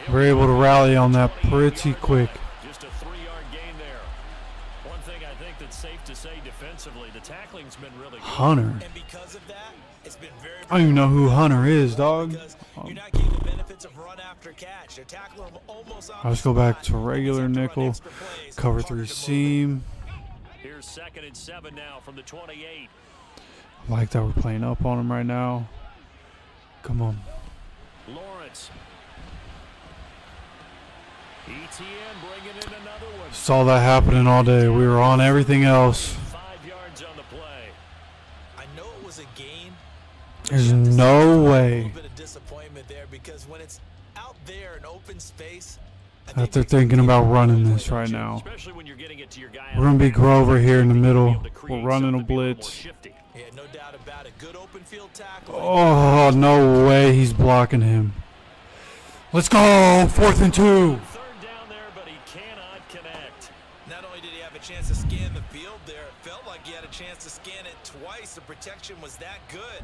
Speaker 1: We're able to rally on that pretty quick.
Speaker 3: Just a 3-yard gain there. One thing I think that's safe to say defensively, the tackling's been really good.
Speaker 1: Hunter.
Speaker 4: And because of that, it's been very,
Speaker 1: I don't even know who Hunter is, dog.
Speaker 4: you're not getting the benefits of run after catch. They're tackling them almost on
Speaker 1: Let's
Speaker 4: the
Speaker 1: go back
Speaker 4: spot.
Speaker 1: to regular nickel. Cover 3 seam.
Speaker 3: Here's 2nd and 7 now from the 28.
Speaker 1: I like that we're playing up on him right now. Come on.
Speaker 3: Lawrence. ETN bringing in another one.
Speaker 1: Saw that happening all day. We were on everything else.
Speaker 3: 5 yards on the play.
Speaker 4: I know it was a gain.
Speaker 1: There's no way
Speaker 4: A little bit of disappointment there because when it's out there in open space,
Speaker 1: that they're thinking about running this right now.
Speaker 3: Especially when you're getting it to your guy.
Speaker 1: We're going to be Grover here in the middle. We're running a blitz.
Speaker 4: yeah, no doubt about it. Good open field tackle.
Speaker 1: Oh, no way he's blocking him. Let's go. 4th and 2.
Speaker 3: Third down there, but he cannot connect.
Speaker 4: Not only did he have a chance to scan the field there, it felt like he had a chance to scan it twice. The protection was that good.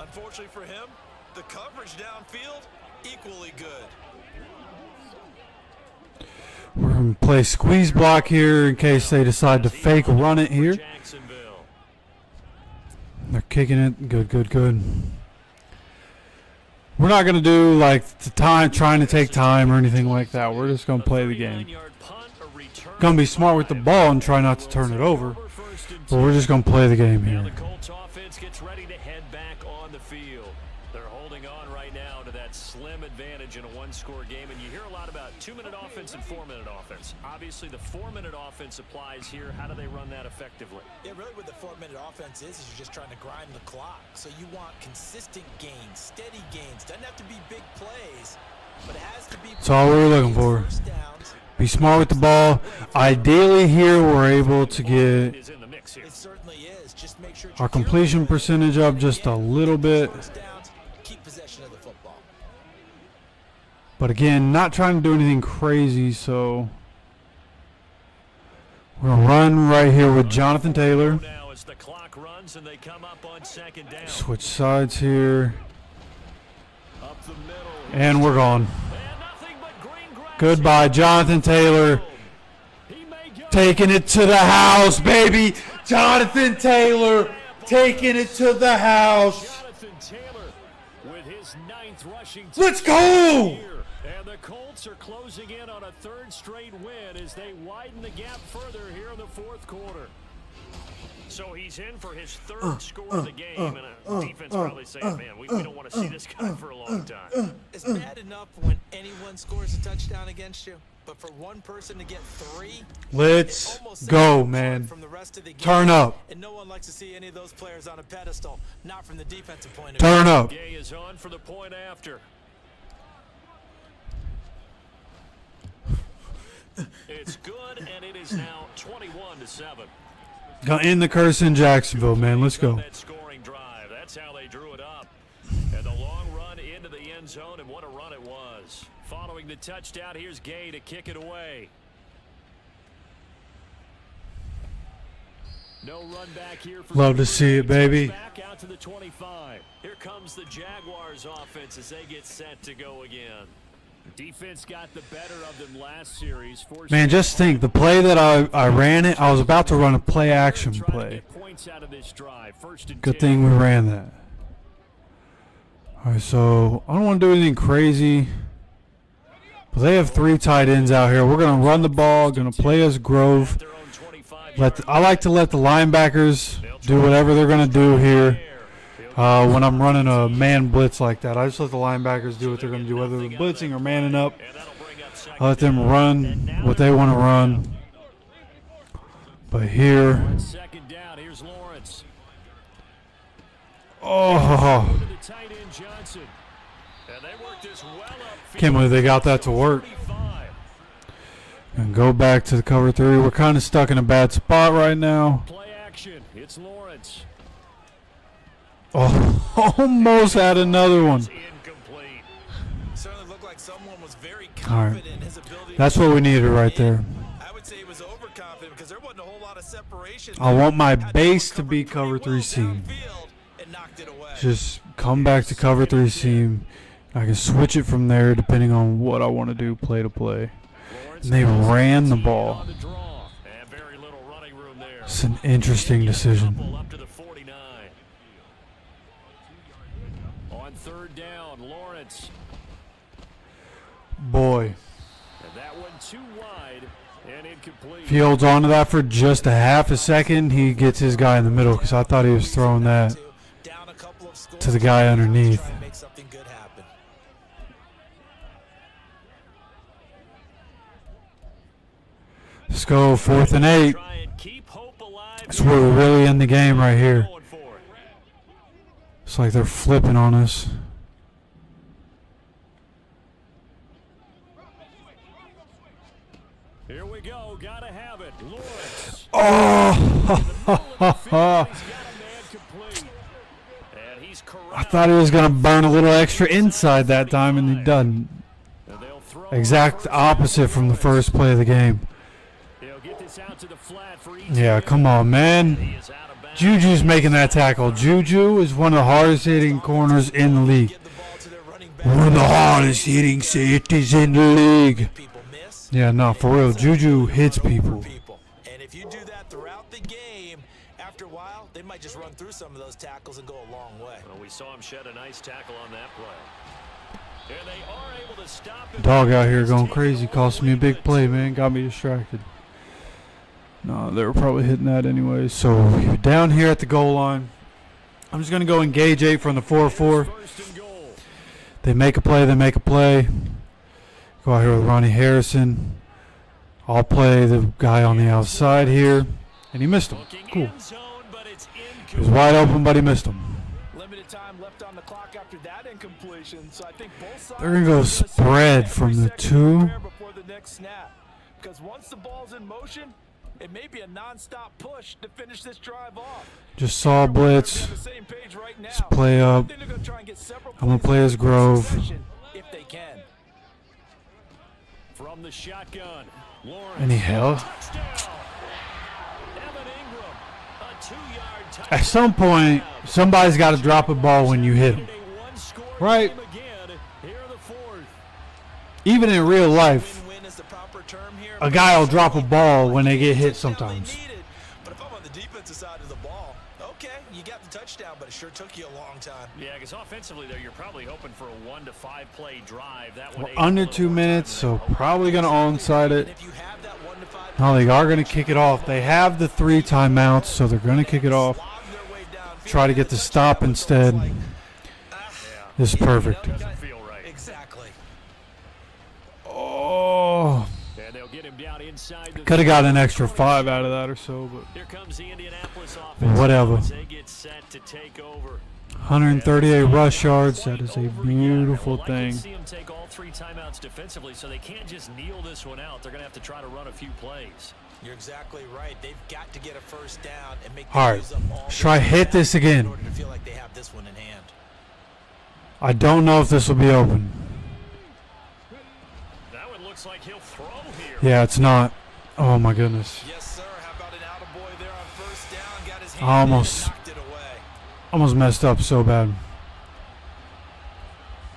Speaker 4: Unfortunately for him, the coverage downfield, equally good.
Speaker 1: We're going to play squeeze block here in case they decide to fake run it here.
Speaker 3: Jacksonville.
Speaker 1: They're kicking it. Good, good, good. We're not going to do like the time, trying to take time or anything like that. We're just going to play the game. Going to be smart with the ball and try not to turn it over. But we're just going to play the game
Speaker 3: Now
Speaker 1: here.
Speaker 3: the Colts offense gets ready to head back on the field. They're holding on right now to that slim advantage in a 1-score game. And you hear a lot about 2-minute offense and 4-minute offense. Obviously, the 4-minute offense applies here. How do they run that effectively?
Speaker 4: Yeah, really what the 4-minute offense is you're just trying to grind the clock. So you want consistent gains, steady gains. Doesn't have to be big plays, but it has to be.
Speaker 1: That's all we're looking for.
Speaker 4: First downs.
Speaker 1: Be smart with the ball. Ideally here we're able to get
Speaker 3: Is in the mix here.
Speaker 4: It certainly is. Just make sure
Speaker 1: our completion percentage up just a little bit.
Speaker 4: First downs, keep possession of the football.
Speaker 1: But again, not trying to do anything crazy, so we're going to run right here with Jonathan Taylor.
Speaker 3: Now as the clock runs and they come up on 2nd down.
Speaker 1: Switch sides here.
Speaker 3: Up the middle.
Speaker 1: And we're gone.
Speaker 3: And nothing but green grass.
Speaker 1: Goodbye, Jonathan Taylor.
Speaker 3: He may go.
Speaker 1: Taking it to the house, baby. Jonathan Taylor taking it to the house.
Speaker 3: Jonathan Taylor with his 9th rushing.
Speaker 1: Let's go.
Speaker 3: And the Colts are closing in on a 3rd straight win as they widen the gap further here in the 4th quarter. So he's in for his 3rd score of the game, and a defense probably saying, man, we don't want to see this guy for a long time.
Speaker 4: It's bad enough when anyone scores a touchdown against you, but for one person to get 3,
Speaker 1: Let's
Speaker 4: it almost
Speaker 1: go,
Speaker 4: sets you apart
Speaker 1: man.
Speaker 4: from the rest of the game.
Speaker 1: Turn up.
Speaker 4: And no one likes to see any of those players on a pedestal, not from the defensive point of
Speaker 1: Turn
Speaker 4: view.
Speaker 1: up.
Speaker 3: Gay is on for the point after. It's good, and it is now 21-7.
Speaker 1: Gonna end the curse in Jacksonville, man. Let's go.
Speaker 3: That scoring drive. That's how they drew it up. And the long run into into the end zone, and what a run it was. Following the touchdown, here's Gay to kick it away. No run back here for
Speaker 1: Love to see it, baby.
Speaker 3: Back out to the 25. Here comes the Jaguars offense as they get set to go again. Defense got the better of them last series.
Speaker 1: Man, just think, the play that I ran it, I was about to run a play action play. Good thing we ran that. All right, so I don't want to do anything crazy. But they have 3 tight ends out here. We're going to run the ball, going to play as Grove. I like to let the linebackers do whatever they're going to do here when I'm running a man blitz like that. I just let the linebackers do what they're going to do, whether they're blitzing or manning up. I let them run what they want to run. But here, oh, can't believe they got that to work. And go back to the cover 3. We're kind of stuck in a bad spot right now.
Speaker 3: Play action. It's Lawrence.
Speaker 1: Oh, almost had another one.
Speaker 4: Certainly looked like someone was very
Speaker 1: All right.
Speaker 4: confident in his ability.
Speaker 1: That's what we needed right there.
Speaker 4: I would say he was overconfident because there wasn't a whole lot of separation.
Speaker 1: I want my base to be cover 3 seam. Just come back to cover 3 seam. I can switch it from there depending on what I want to do play to play. And they ran the ball. It's an interesting decision.
Speaker 3: On 3rd down, Lawrence.
Speaker 1: Boy.
Speaker 3: And that one too wide and incomplete.
Speaker 1: If he holds on to that for just a half a second, he gets his guy in the middle because I thought he was throwing that to the guy underneath. Let's go 4th and 8. That's where we're really in the game right here. It's like they're flipping on us.
Speaker 3: Here we go. Gotta have it. Lawrence.
Speaker 1: Oh! I thought he was going to burn a little extra inside that time, and he doesn't. Exact opposite from the first play of the game. Yeah, come on, man. Juju's making that tackle. Juju is one of the hardest hitting corners in the league. One of the hardest hitting safeties in the league. Yeah, no, for real. Juju hits people.
Speaker 4: And if you do that throughout the game, after a while, they might just run through some of those tackles and go a long way.
Speaker 3: Well, we saw him shed a nice tackle on that play. And they are able to stop him.
Speaker 1: Dog out here going crazy. Cost me a big play, man. Got me distracted. No, they were probably hitting that anyway. So down here at the goal line, I'm just going to go engage 8 from the 4-4. They make a play, they make a play. Go out here with Ronnie Harrison. I'll play the guy on the outside here. And he missed him. Cool. He was wide open, but he missed him.
Speaker 4: Limited time left on the clock after that incompletion. So I think both sides
Speaker 1: they're going to go spread from the 2.
Speaker 4: Before the next snap. Because once the ball's in motion, it may be a non-stop push to finish this drive off.
Speaker 1: Just saw blitz. Let's play up. I'm going to play as Grove.
Speaker 4: If they can.
Speaker 3: From the shotgun,
Speaker 1: Any hell? At some point, somebody's got to drop a ball when you hit them. Right? Even in real life, a guy will drop a ball when they get hit sometimes.
Speaker 4: But if I'm on the defensive side of the ball, okay, you got the touchdown, but it sure took you a long time.
Speaker 3: Yeah, because offensively there, you're probably hoping for a 1 to 5 play drive. That
Speaker 1: We're under 2 minutes, so probably going to onside it.
Speaker 4: If you have that 1 to 5,
Speaker 1: No, they are going to kick it off. They have the 3 timeouts, so they're going to kick it off. Try to get the stop instead. This is perfect.
Speaker 4: exactly.
Speaker 1: Oh.
Speaker 3: And they'll get him down inside the
Speaker 1: Could have got an extra 5 out of that or so, but
Speaker 3: Here comes the Indianapolis offense.
Speaker 1: whatever.
Speaker 3: They get set to take over.
Speaker 1: 138 rush yards. That is a beautiful
Speaker 3: I'd like
Speaker 1: thing.
Speaker 3: to see them take all 3 timeouts defensively, so they can't just kneel this one out. They're going to have to try to run a few plays.
Speaker 4: You're exactly right. They've got to get a first down and make
Speaker 1: All right,
Speaker 4: use up all
Speaker 1: let's try hit this again.
Speaker 4: in order to feel like they have this one in hand.
Speaker 1: I don't know if this will be open.
Speaker 3: That one looks like he'll throw here.
Speaker 1: Yeah, it's not. Oh my goodness.
Speaker 4: Yes, sir. How about an attaboy there on first down? Got his hand
Speaker 1: I
Speaker 4: in and knocked it away.
Speaker 1: almost messed up so bad.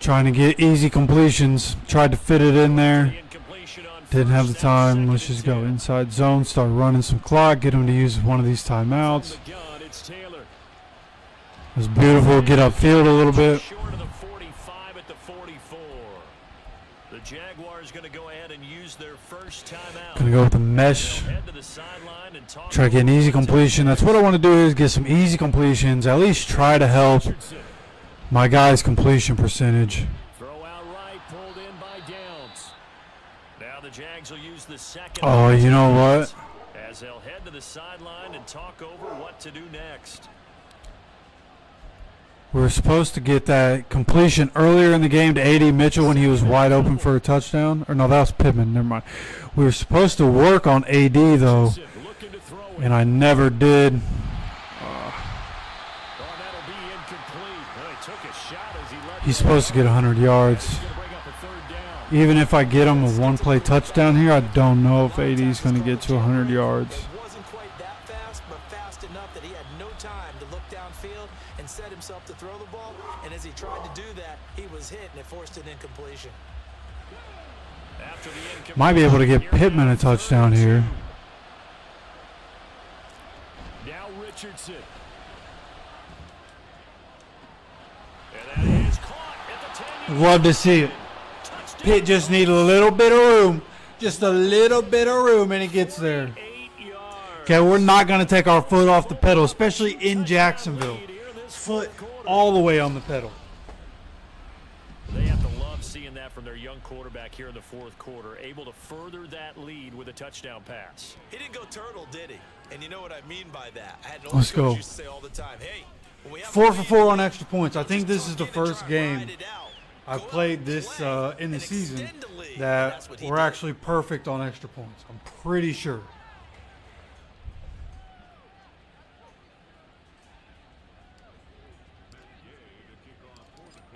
Speaker 1: Trying to get easy completions. Tried to fit it in there. Didn't have the time. Let's just go inside zone. Start running some clock. Get him to use one of these timeouts. It was beautiful. Get upfield a little bit.
Speaker 3: Short of the 45 at the 44. The Jaguars going to go ahead and use their first timeout.
Speaker 1: Gonna go with the mesh.
Speaker 3: Head to the sideline and talk.
Speaker 1: Try to get an easy completion. That's what I want to do, is get some easy completions. At least try to help my guy's completion percentage.
Speaker 3: Throw out right, pulled in by Downs. Now the Jags will use the second.
Speaker 1: Oh, you know what?
Speaker 3: As they'll head to the sideline and talk over what to do next.
Speaker 1: We were supposed to get that completion earlier in the game to A.D. Mitchell when he was wide open for a touchdown. Or no, that was Pittman. Never mind. We were supposed to work on A.D. though, and I never did. He's supposed to get 100 yards. Even if I get him a one-play touchdown here, I don't know if A.D. is going to get to 100 yards.
Speaker 4: It wasn't quite that fast, but fast enough that he had no time to look downfield and set himself to throw the ball. And as he tried to do that, he was hit, and it forced an incompletion.
Speaker 1: Might be able to get Pittman a touchdown here.
Speaker 3: Now Richardson. And that is caught at the 10-yard.
Speaker 1: Love to see it. Pitt just need a little bit of room. Just a little bit of room, and it gets there. Okay, we're not going to take our foot off the pedal, especially in Jacksonville. Foot all the way on the pedal.
Speaker 3: They have to love seeing that from their young quarterback here in the fourth quarter, able to further that lead with a touchdown pass.
Speaker 4: He didn't go turtle, did he? And you know what I mean by that. I had no
Speaker 1: Let's go.
Speaker 4: used to say all the time, hey, when we have
Speaker 1: 4
Speaker 4: a
Speaker 1: for
Speaker 4: lead,
Speaker 1: 4 on extra points. I think this is the
Speaker 4: just don't
Speaker 1: first
Speaker 4: get it, try and
Speaker 1: game
Speaker 4: ride it out.
Speaker 1: I've
Speaker 4: Go
Speaker 1: played
Speaker 4: out
Speaker 1: this
Speaker 4: play
Speaker 1: in the
Speaker 4: and
Speaker 1: season
Speaker 4: extend the lead.
Speaker 1: that
Speaker 4: That's what he
Speaker 1: we're
Speaker 4: did.
Speaker 1: actually perfect on extra points. I'm pretty sure.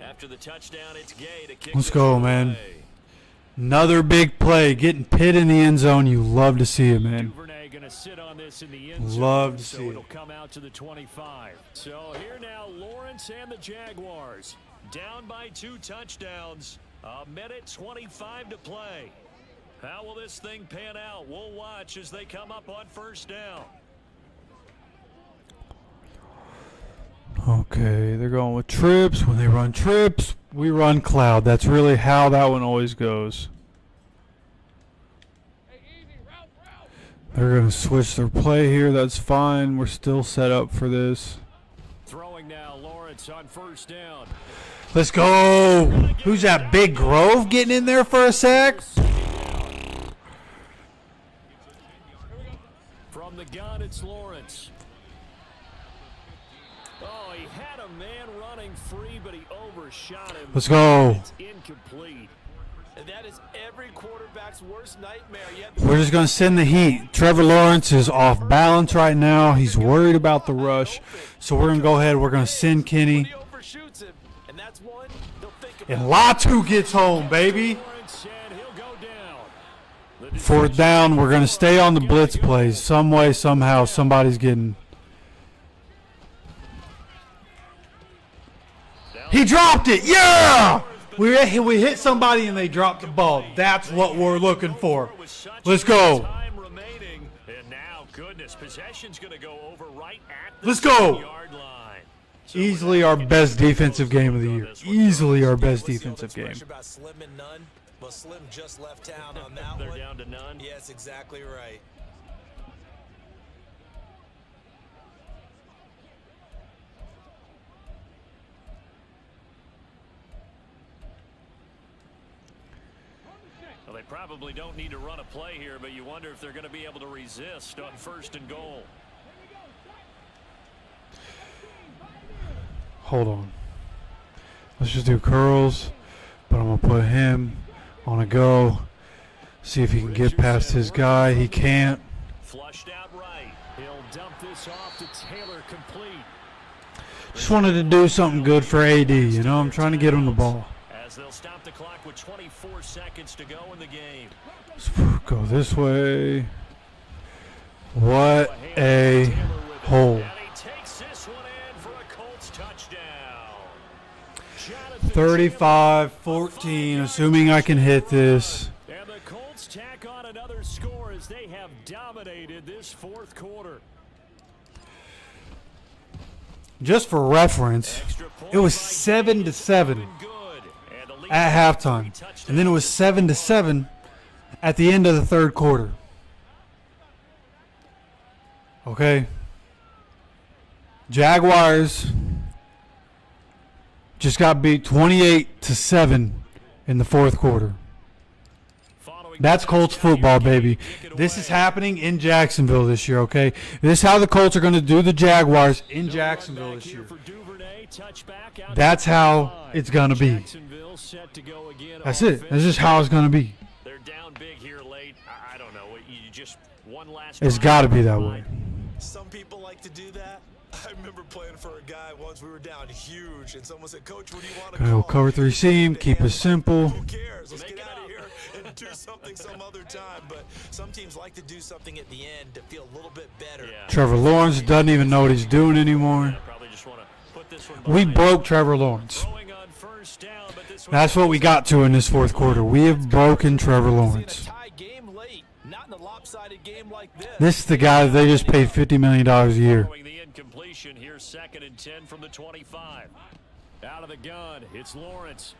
Speaker 3: After the touchdown, it's Gay to kick.
Speaker 1: Let's go, man. Another big play. Getting Pitt in the end zone. You love to see it, man.
Speaker 3: Duvernay going to sit on this in the end zone.
Speaker 1: Love to
Speaker 3: so
Speaker 1: see
Speaker 3: it'll
Speaker 1: it.
Speaker 3: come out to the 25. So here now, Lawrence and the Jaguars down by 2 touchdowns. A minute 25 to play. How will this thing pan out? We'll watch as they come up on first down.
Speaker 1: Okay, they're going with trips. When they run trips, we run cloud. That's really how that one always goes. They're going to switch their play here. That's fine. We're still set up for this.
Speaker 3: Throwing now, Lawrence on first down.
Speaker 1: Let's go. Who's that? Big Grove getting in there for a sack?
Speaker 3: From the gun, it's Lawrence. Oh, he had a man running free, but he overshot him.
Speaker 1: Let's go.
Speaker 3: It's incomplete.
Speaker 4: And that is every quarterback's worst nightmare.
Speaker 1: We're just going to send the heat. Trevor Lawrence is off balance right now. He's worried about the rush. So we're going to go ahead. We're going to send Kenny. And Latu gets home, baby. Fourth down. We're going to stay on the blitz plays. Some way, somehow, somebody's getting. He dropped it. Yeah! We hit somebody and they dropped the ball. That's what we're looking for. Let's go. Let's go. Easily our best defensive game of the year. Easily our best defensive game.
Speaker 4: Well, Slim just left town on that
Speaker 3: They're
Speaker 4: one.
Speaker 3: down to none.
Speaker 4: Yes, exactly right.
Speaker 3: Well, they probably don't need to run a play here, but you wonder if they're going to be able to resist on first and goal.
Speaker 1: Hold on. Let's just do curls. But I'm going to put him on a go. See if he can get past his guy. He can't.
Speaker 3: Flushed out right. He'll dump this off to Taylor, complete.
Speaker 1: Just wanted to do something good for AD, you know. I'm trying to get him the ball.
Speaker 3: As they'll stop the clock with 24 seconds to go in the game.
Speaker 1: Let's go this way. What a hole.
Speaker 3: And he takes this one in for a Colts touchdown.
Speaker 1: 35-14, assuming I can hit this.
Speaker 3: And the Colts tack on another score as they have dominated this fourth quarter.
Speaker 1: Just for reference, it was 7-7 at halftime, and then it was 7-7 at the end of the third quarter. Okay. Jaguars just got beat 28-7 in the fourth quarter. That's Colts football, baby. This is happening in Jacksonville this year, okay? This is how the Colts are going to do the Jaguars in Jacksonville this year. That's how it's going to be. That's it. That's just how it's going to be.
Speaker 3: They're down big here late. I don't know. You just one last.
Speaker 1: It's got to be that way.
Speaker 4: Some people like to do that. I remember playing for a guy once. We were down huge, and someone said, "Coach, what do you want to
Speaker 1: Go cover 3 seam, keep it simple.
Speaker 4: Who cares? Let's get out of here and do something some other time." But some teams like to do something at the end to feel a little bit better.
Speaker 3: Yeah.
Speaker 1: Trevor Lawrence doesn't even know what he's doing anymore. We broke Trevor Lawrence. That's what we got to in this fourth quarter. We have broken Trevor Lawrence. This is the guy that they just paid $50 million a year.
Speaker 3: The incompletion here, 2nd and 10 from the 25. Out of the gun, it's Lawrence.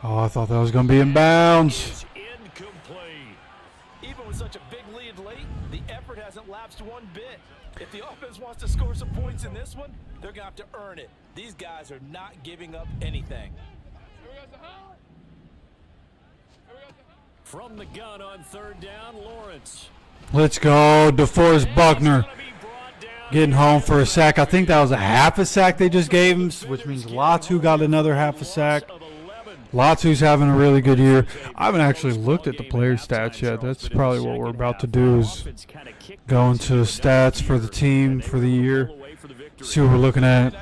Speaker 1: Oh, I thought that was going to be in bounds.
Speaker 3: Incomplete.
Speaker 4: Even with such a big lead late, the effort hasn't lapsed one bit. If the offense wants to score some points in this one, they're going to have to earn it. These guys are not giving up anything.
Speaker 3: From the gun on 3rd down, Lawrence.
Speaker 1: Let's go, DeForest Buckner getting home for a sack. I think that was a half a sack they just gave him, which means Latu got another half a sack. Latu's having a really good year. I haven't actually looked at the player stats yet. That's probably what we're about to do is go into the stats for the team for the year. See what we're looking at.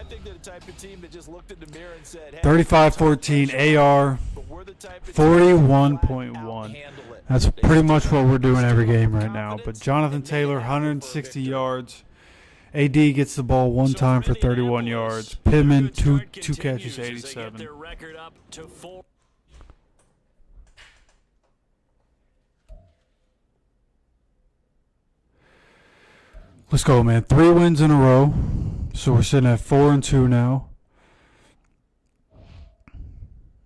Speaker 1: 35-14 AR, 41.1. That's pretty much what we're doing every game right now. But Jonathan Taylor, 160 yards. AD gets the ball one time for 31 yards. Pittman, two catches, 87. Let's go, man. 3 wins in a row. So we're sitting at 4-2 now.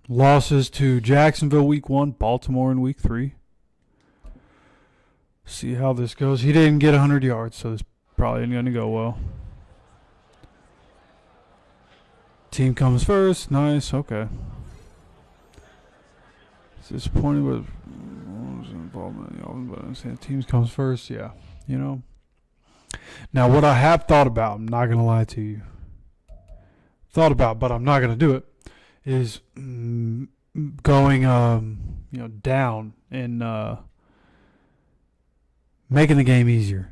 Speaker 1: Losses to Jacksonville week 1, Baltimore in week 3. See how this goes. He didn't get 100 yards, so this probably ain't going to go well. Team comes first. Nice. Okay. It's disappointing, but involvement in the offense, but I understand teams comes first. Yeah. You know. Now, what I have thought about, I'm not going to lie to you. Thought about, but I'm not going to do it, is going, down and making the game easier.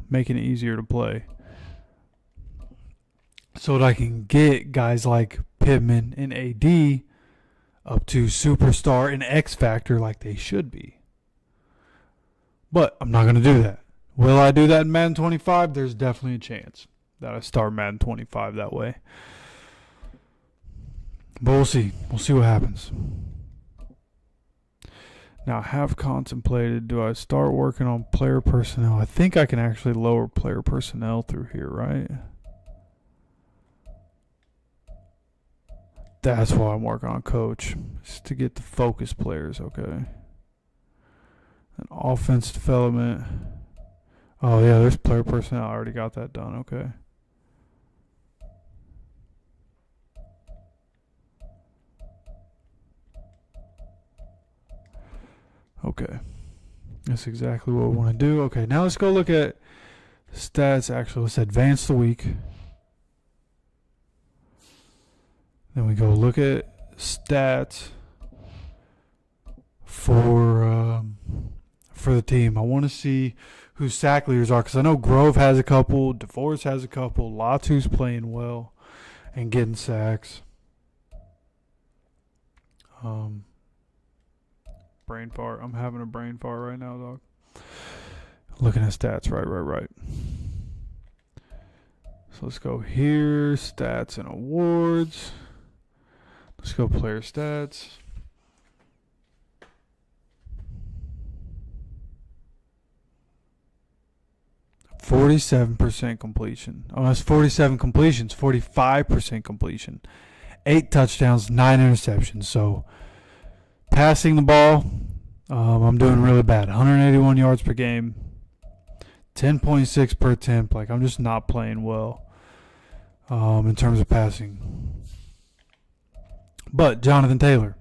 Speaker 1: Making it easier to play. So that I can get guys like Pittman and AD up to superstar and X Factor like they should be. But I'm not going to do that. Will I do that in Madden 25? There's definitely a chance that I start Madden 25 that way. But we'll see. We'll see what happens. Now, I have contemplated, do I start working on player personnel? I think I can actually lower player personnel through here, right? That's why I'm working on coach. Just to get the focus players, okay? And offense development. Oh, yeah, there's player personnel. I already got that done. Okay. Okay. That's exactly what we want to do. Okay, now let's go look at stats. Actually, let's advance the week. Then we go look at stats for for the team. I want to see who sack leaders are because I know Grove has a couple, DeForest has a couple, Latu's playing well and getting sacks. Brain fart. I'm having a brain fart right now, dog. Looking at stats. Right. So let's go here. Stats and awards. Let's go player stats. %47 completion. Oh, that's 47 completions. 45% completion. 8 touchdowns, 9 interceptions. So passing the ball, I'm doing really bad. 181 yards per game. 10.6 per attempt. Like, I'm just not playing well in terms of passing. But Jonathan Taylor,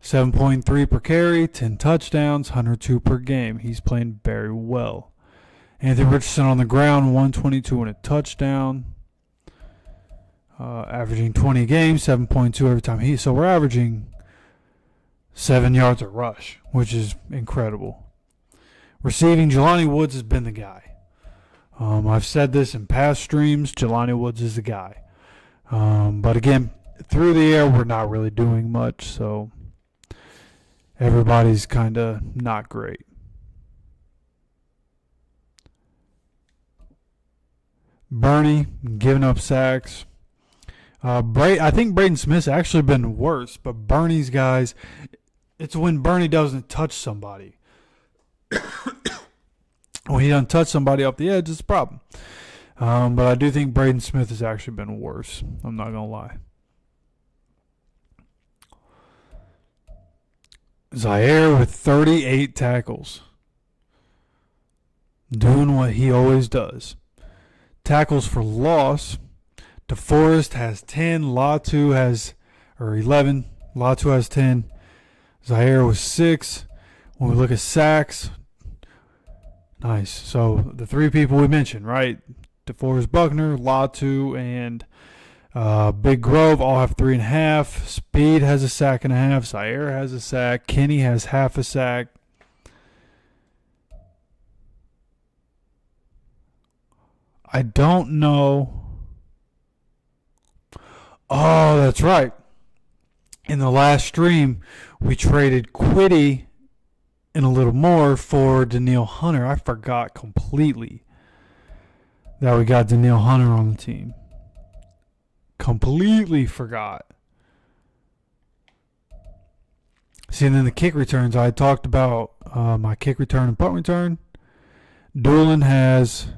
Speaker 1: 7.3 per carry, 10 touchdowns, 102 per game. He's playing very well. Anthony Richardson on the ground, 122 and a touchdown. Averaging 20 games, 7.2 every time so we're averaging 7 yards a rush, which is incredible. Receiving, Jelani Woods has been the guy. I've said this in past streams, Jelani Woods is the guy. But again, through the air, we're not really doing much, so everybody's kind of not great. Bernie giving up sacks. I think Braden Smith's actually been worse, but Bernie's guys, it's when Bernie doesn't touch somebody. When he doesn't touch somebody off the edge, it's a problem. But I do think Braden Smith has actually been worse. I'm not going to lie. Zaire with 38 tackles. Doing what he always does. Tackles for loss. DeForest has 10. Latu has 11. Latu has 10. Zaire was 6. When we look at sacks, nice. So the 3 people we mentioned, right? DeForest Buckner, Latu, and Big Grove all have 3.5. Speed has a sack and a half. Zaire has a sack. Kenny has half a sack. I don't know. Oh, that's right. In the last stream, we traded Quiddy and a little more for Daniil Hunter. I forgot completely that we got Daniil Hunter on the team. Completely forgot. See, and then the kick returns. I talked about my kick return and punt return. Doolin has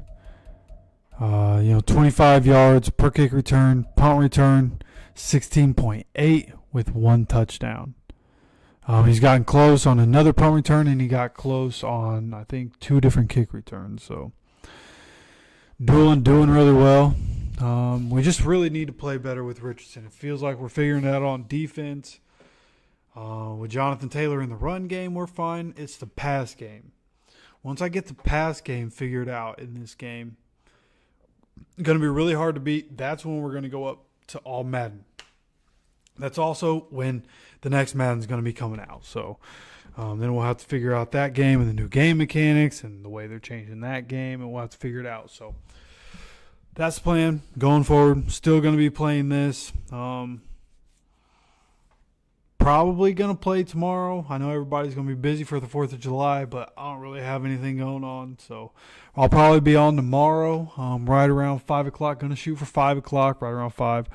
Speaker 1: 25 yards per kick return, punt return, 16.8 with 1 touchdown. He's gotten close on another punt return, and he got close on, I think, 2 different kick returns. So, Doolin doing really well. We just really need to play better with Richardson. It feels like we're figuring that out on defense. With Jonathan Taylor in the run game, we're fine. It's the pass game. Once I get the pass game figured out in this game, it's going to be really hard to beat. That's when we're going to go up to all Madden. That's also when the next Madden's going to be coming out. So then we'll have to figure out that game and the new game mechanics and the way they're changing that game, and we'll have to figure it out. So that's the plan going forward. Still going to be playing this. Probably going to play tomorrow. I know everybody's going to be busy for the 4th of July, but I don't really have anything going on. So I'll probably be on tomorrow, right around 5 o'clock. Going to shoot for 5 o'clock, right around 5.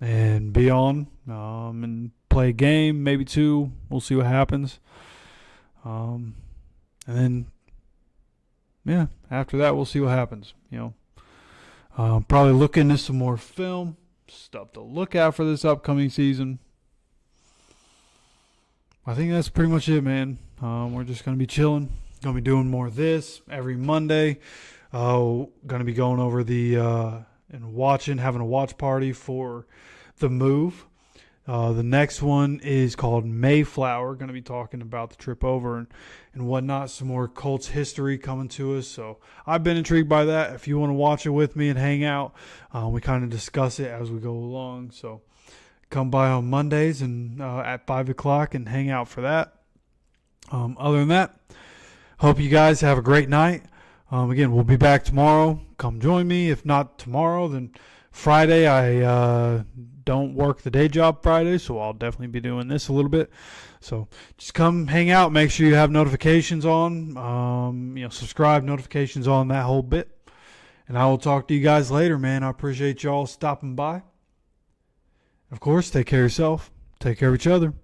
Speaker 1: And be on and play a game, maybe 2. We'll see what happens. And then, yeah, after that, we'll see what happens. Probably look into some more film. Stuff to look at for this upcoming season. I think that's pretty much it, man. We're just going to be chilling. Going to be doing more of this every Monday. Going to be going over and having a watch party for the move. The next one is called Mayflower. Going to be talking about the trip over and whatnot. Some more Colts history coming to us. So I've been intrigued by that. If you want to watch it with me and hang out, we kind of discuss it as we go along. So come by on Mondays and at 5 o'clock and hang out for that. Other than that, hope you guys have a great night. Again, we'll be back tomorrow. Come join me. If not tomorrow, then Friday. I don't work the day job Friday, so I'll definitely be doing this a little bit. So just come hang out. Make sure you have notifications on. Subscribe, notifications on, that whole bit. And I will talk to you guys later, man. I appreciate y'all stopping by. Of course, take care of yourself. Take care of each other.